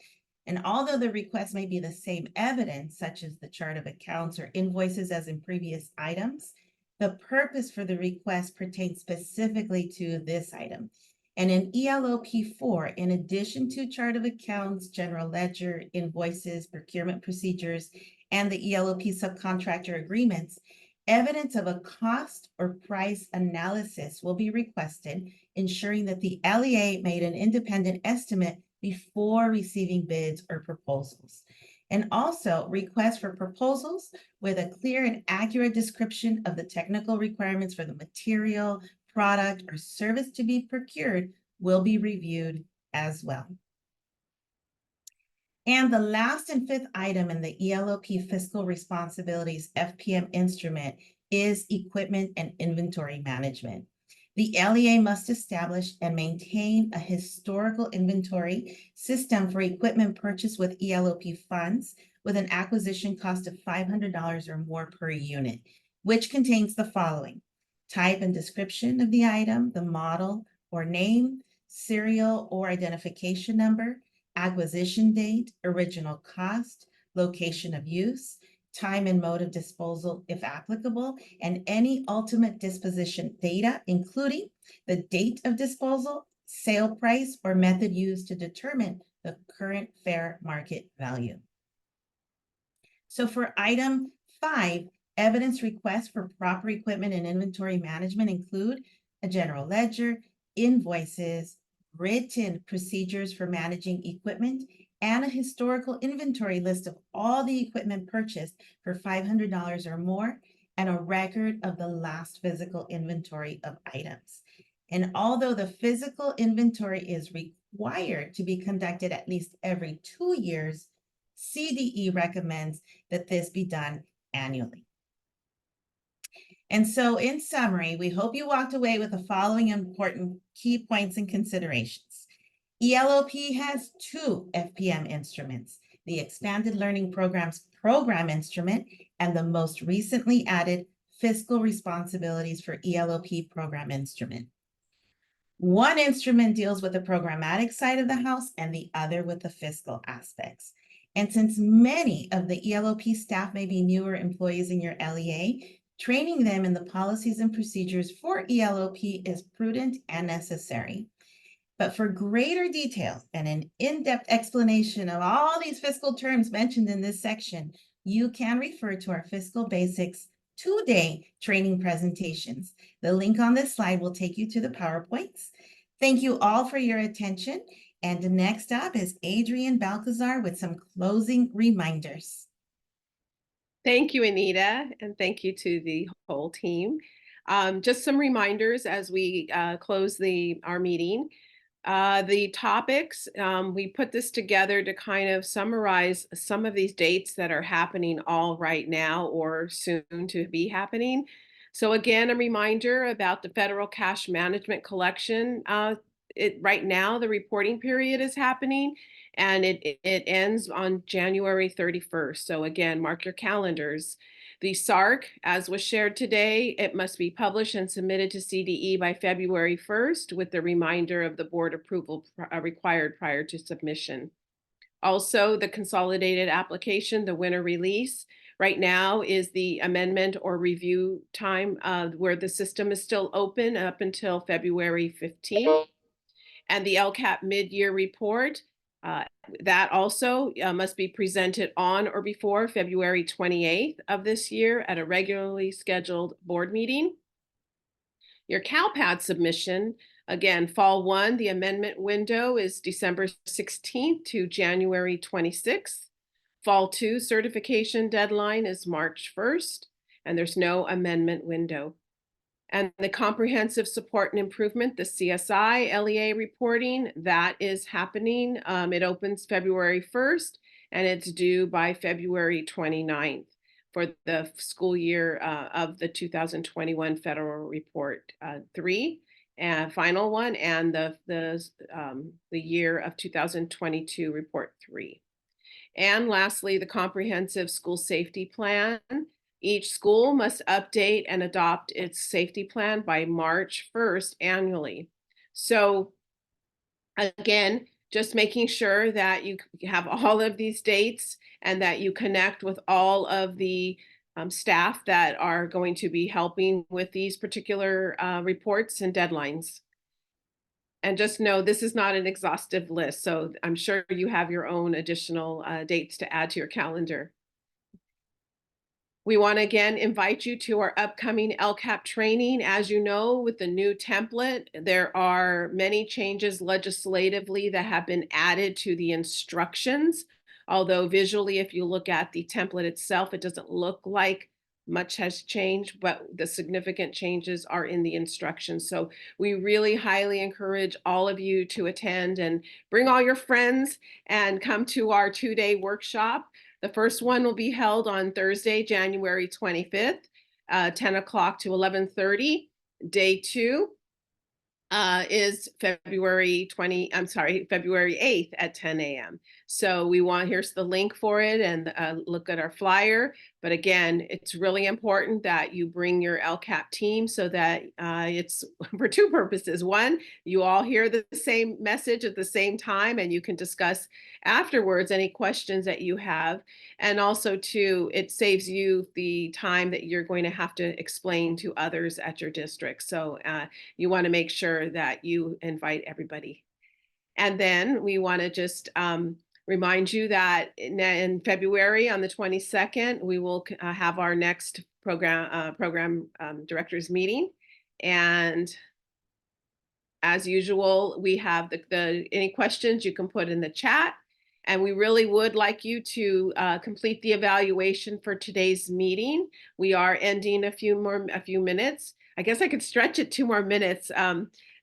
And although the requests may be the same evidence, such as the chart of accounts or invoices as in previous items, the purpose for the request pertains specifically to this item. And in ELOP 4, in addition to chart of accounts, general ledger, invoices, procurement procedures, and the ELOP subcontractor agreements, evidence of a cost or price analysis will be requested, ensuring that the LEA made an independent estimate before receiving bids or proposals. And also requests for proposals with a clear and accurate description of the technical requirements for the material, product, or service to be procured will be reviewed as well. And the last and fifth item in the ELOP Fiscal Responsibilities FPM instrument is equipment and inventory management. The LEA must establish and maintain a historical inventory system for equipment purchased with ELOP funds with an acquisition cost of $500 or more per unit, which contains the following: type and description of the item, the model or name, serial or identification number, acquisition date, original cost, location of use, time and mode of disposal if applicable, and any ultimate disposition data, including the date of disposal, sale price, or method used to determine the current fair market value. So for item 5, evidence requests for proper equipment and inventory management include a general ledger, invoices, written procedures for managing equipment, and a historical inventory list of all the equipment purchased for $500 or more, and a record of the last physical inventory of items. And although the physical inventory is required to be conducted at least every 2 years, CDE recommends that this be done annually. And so in summary, we hope you walked away with the following important key points and considerations. ELOP has 2 FPM instruments, the Expanded Learning Programs Program Instrument and the most recently added fiscal responsibilities for ELOP program instrument. One instrument deals with the programmatic side of the house and the other with the fiscal aspects. And since many of the ELOP staff may be newer employees in your LEA, training them in the policies and procedures for ELOP is prudent and necessary. But for greater detail and an in-depth explanation of all these fiscal terms mentioned in this section, you can refer to our Fiscal Basics 2-day training presentations. The link on this slide will take you to the PowerPoints. Thank you all for your attention. And next up is Adrienne Balcazar with some closing reminders. Thank you, Anita, and thank you to the whole team. Just some reminders as we close our meeting. The topics, we put this together to kind of summarize some of these dates that are happening all right now or soon to be happening. So again, a reminder about the federal cash management collection. Right now, the reporting period is happening and it ends on January 31st. So again, mark your calendars. The SARC, as was shared today, it must be published and submitted to CDE by February 1st with the reminder of the board approval required prior to submission. Also, the consolidated application, the winter release, right now is the amendment or review time where the system is still open up until February 15th. And the LCAP mid-year report, that also must be presented on or before February 28th of this year at a regularly scheduled board meeting. Your CalPAD submission, again, Fall 1, the amendment window is December 16th to January 26th. Fall 2 certification deadline is March 1st, and there's no amendment window. And the comprehensive support and improvement, the CSI LEA reporting, that is happening. It opens February 1st and it's due by February 29th for the school year of the 2021 Federal Report 3 and final one, and the year of 2022 Report 3. And lastly, the comprehensive school safety plan. Each school must update and adopt its safety plan by March 1st annually. So again, just making sure that you have all of these dates and that you connect with all of the staff that are going to be helping with these particular reports and deadlines. And just know this is not an exhaustive list, so I'm sure you have your own additional dates to add to your calendar. We want to again invite you to our upcoming LCAP training. As you know, with the new template, there are many changes legislatively that have been added to the instructions. Although visually, if you look at the template itself, it doesn't look like much has changed, but the significant changes are in the instructions. So we really highly encourage all of you to attend and bring all your friends and come to our 2-day workshop. The first one will be held on Thursday, January 25th, 10 o'clock to 11:30. Day 2 is February 8th at 10 a.m. So here's the link for it, and look at our flyer. But again, it's really important that you bring your LCAP team so that it's for two purposes. One, you all hear the same message at the same time and you can discuss afterwards any questions that you have. And also two, it saves you the time that you're going to have to explain to others at your district. So you want to make sure that you invite everybody. And then we want to just remind you that in February on the 22nd, we will have our next program directors meeting. And as usual, we have any questions you can put in the chat. And we really would like you to complete the evaluation for today's meeting. We are ending a few minutes. I guess I could stretch it 2 more minutes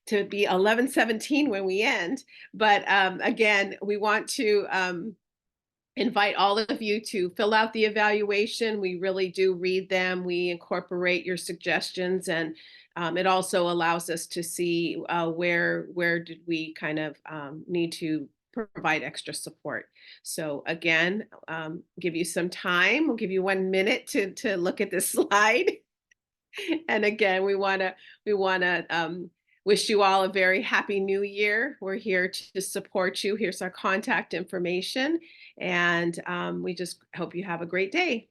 to be 11:17 when we end. But again, we want to invite all of you to fill out the evaluation. We really do read them. We incorporate your suggestions, and it also allows us to see where did we kind of need to provide extra support. So again, give you some time. We'll give you 1 minute to look at this slide. And again, we want to wish you all a very happy new year. We're here to support you. Here's our contact information, and we just hope you have a great day.